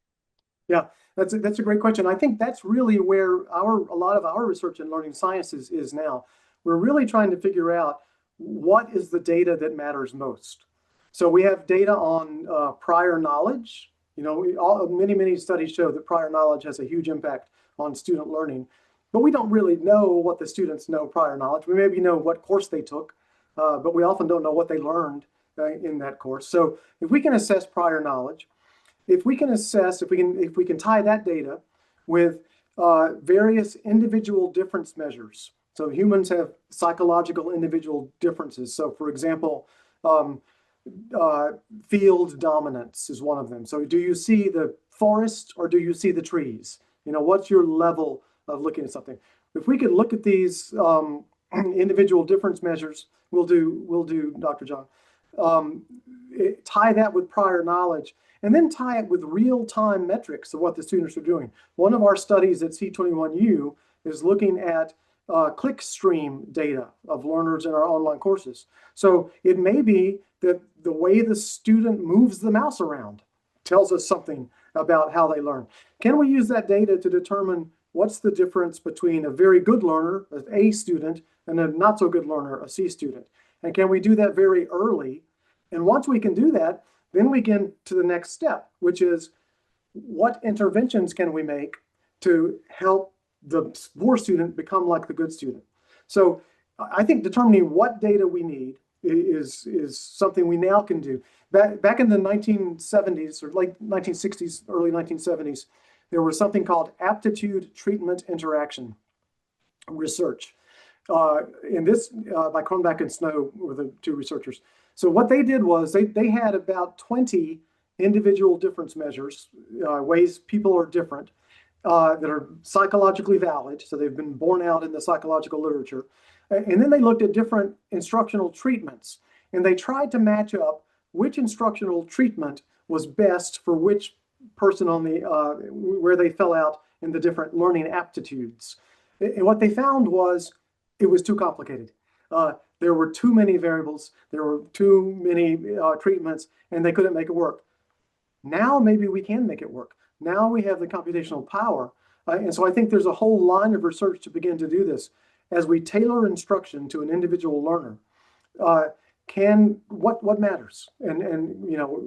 Yeah, that's a great question. I think that's really where a lot of our research in learning sciences is now. We're really trying to figure out what is the data that matters most. So we have data on prior knowledge. You know, many studies show that prior knowledge has a huge impact on student learning, but we don't really know what the students know prior knowledge. We maybe know what course they took, but we often don't know what they learned in that course. So if we can assess prior knowledge, if we can tie that data with various individual difference measures. So humans have psychological individual differences. So for example, field dominance is one of them. So do you see the forest or do you see the trees? You know, what's your level of looking at something? If we could look at these individual difference measures, we'll do, Dr. John, tie that with prior knowledge, and then tie it with real-time metrics of what the students are doing. One of our studies at C21U is looking at clickstream data of learners in our online courses. So it may be that the way the student moves the mouse around tells us something about how they learn. Can we use that data to determine what's the difference between a very good learner, an A student, and a not so good learner, a C student? And can we do that very early? And once we can do that, then we get to the next step, which is what interventions can we make to help the poor student become like the good student? So I think determining what data we need is something we now can do. Back in the 1970s or late 1960s, early 1970s, there was something called aptitude treatment interaction research. In this, by Kronbach and Snow were the two researchers. So what they did was they had about 20 individual difference measures, ways people are different, that are psychologically valid. So they've been borne out in the psychological literature. And then they looked at different instructional treatments, and they tried to match up which instructional treatment was best for which person on the where they fell out in the different learning aptitudes. And what they found was it was too complicated. There were too many variables, there were too many treatments, and they couldn't make it work. Now maybe we can make it work. Now we have the computational power. And so I think there's a whole line of research to begin to do this. As we tailor instruction to an individual learner, what matters? And you know,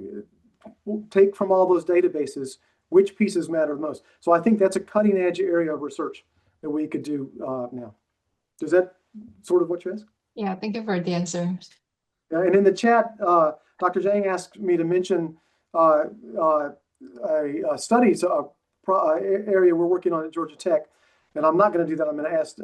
we'll take from all those databases which pieces matter the most. So I think that's a cutting edge area of research that we could do now. Does that sort of what you asked? Yeah, thank you for the answer. And in the chat, Dr. Zhang asked me to mention a studies area we're working on at Georgia Tech, and I'm not going to do that. I'm going to ask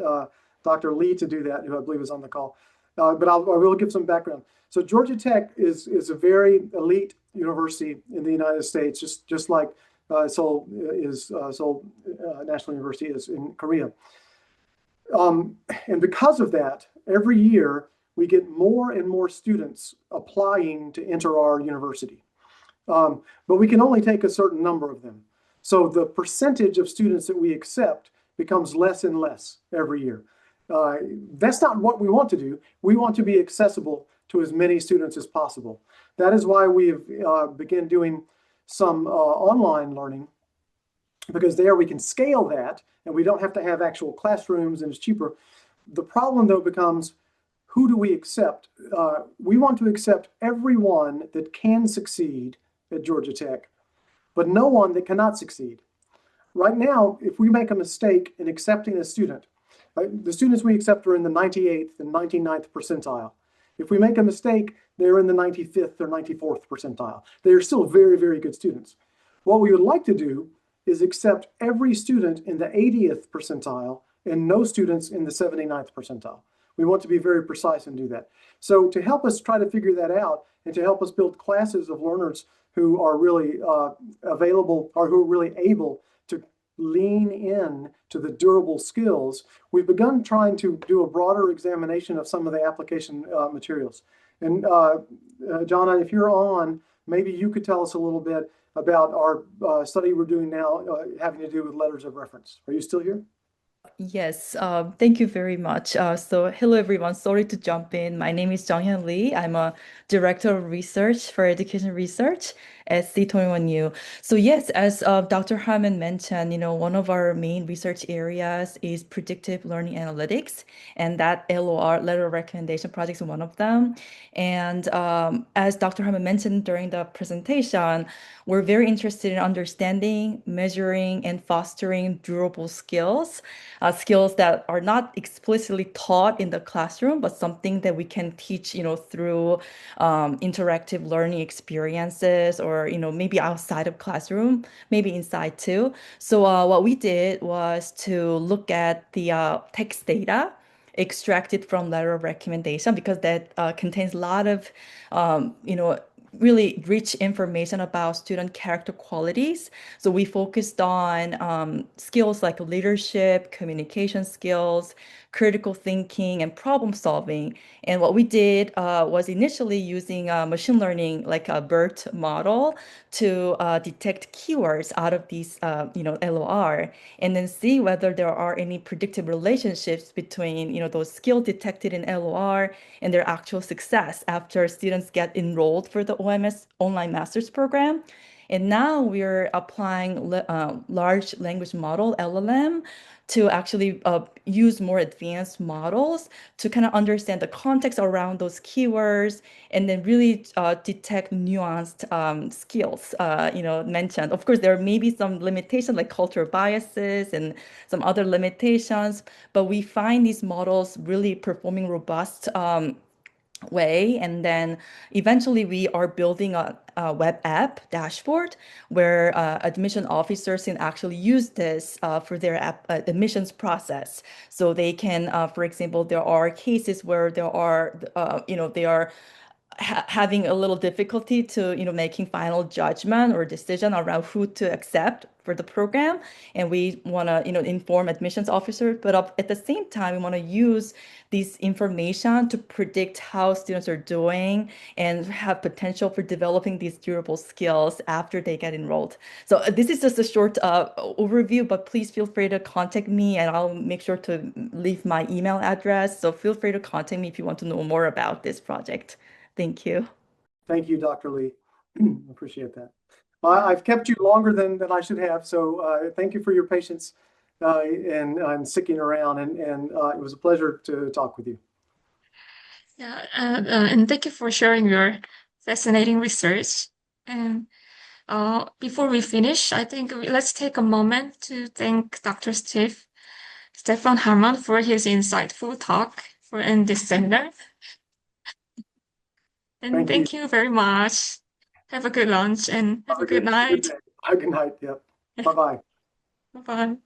Dr. Lee to do that, who I believe is on the call. But I will give some background. So Georgia Tech is a very elite university in the United States, just like Seoul National University is in Korea. And because of that, every year we get more and more students applying to enter our university. But we can only take a certain number of them. So the percentage of students that we accept becomes less and less every year. That's not what we want to do. We want to be accessible to as many students as possible. That is why we've begun doing some online learning, because there we can scale that and we don't have to have actual classrooms and it's cheaper. The problem though becomes, who do we accept? We want to accept everyone that can succeed at Georgia Tech, but no one that cannot succeed. Right now, if we make a mistake in accepting a student, the students we accept are in the 98th and 99th percentile. If we make a mistake, they're in the 95th or 94th percentile. They are still very, very good students. What we would like to do is accept every student in the 80th percentile and no students in the 79th percentile. We want to be very precise and do that. So to help us try to figure that out and to help us build classes of learners who are really available or who are really able to lean in to the durable skills, we've begun trying to do a broader examination of some of the application materials. And Jonna, if you're on, maybe you could tell us a little bit about our study we're doing now having to do with letters of reference. Are you still here? Yes, thank you very much. So hello everyone, sorry to jump in. My name is Jonghyun Lee. I'm a Director of Research for Education Research at C21U. So yes, as Dr. Harmon mentioned, one of our main research areas is predictive learning analytics, and that LOR, letter of recommendation project, is one of them. And as Dr. Harmon mentioned during the presentation, we're very interested in understanding, measuring, and fostering durable skills, skills that are not explicitly taught in the classroom, but something that we can teach, through interactive learning experiences, or maybe outside of classroom, maybe inside too. So what we did was to look at the text data extracted from letter of recommendation, because that contains a lot of really rich information about student character qualities. So we focused on skills like leadership, communication skills, critical thinking, and problem solving. And what we did was initially using machine learning, like a BERT model, to detect keywords out of these, LOR, and then see whether there are any predictive relationships between, those skills detected in LOR and their actual success after students get enrolled for the OMS online master's program. And now we're applying large language model, LLM, to actually use more advanced models to kind of understand the context around those keywords, and then really detect nuanced skills, mentioned. Of course, there may be some limitations like cultural biases and some other limitations, but we find these models really performing robust way. And then eventually we are building a web app dashboard where admission officers can actually use this for their admissions process. So they can, for example, there are cases where there are, they are having a little difficulty to making final judgment or decision around who to accept for the program, and we want to inform admissions officers, but at the same time we want to use this information to predict how students are doing and have potential for developing these durable skills after they get enrolled. So this is just a short overview, but please feel free to contact me, and I'll make sure to leave my email address, so feel free to contact me if you want to know more about this project. Thank you. Thank you, Dr. Lee. Appreciate that. I've kept you longer than I should have, so thank you for your patience and sticking around, and it was a pleasure to talk with you. Yeah, and thank you for sharing your fascinating research. And before we finish, I think let's take a moment to thank Dr. Stephen Harmon for his insightful talk for in this seminar. And thank you very much. Have a good lunch and have a good night. Good night. Yep. Bye-bye. Bye-bye.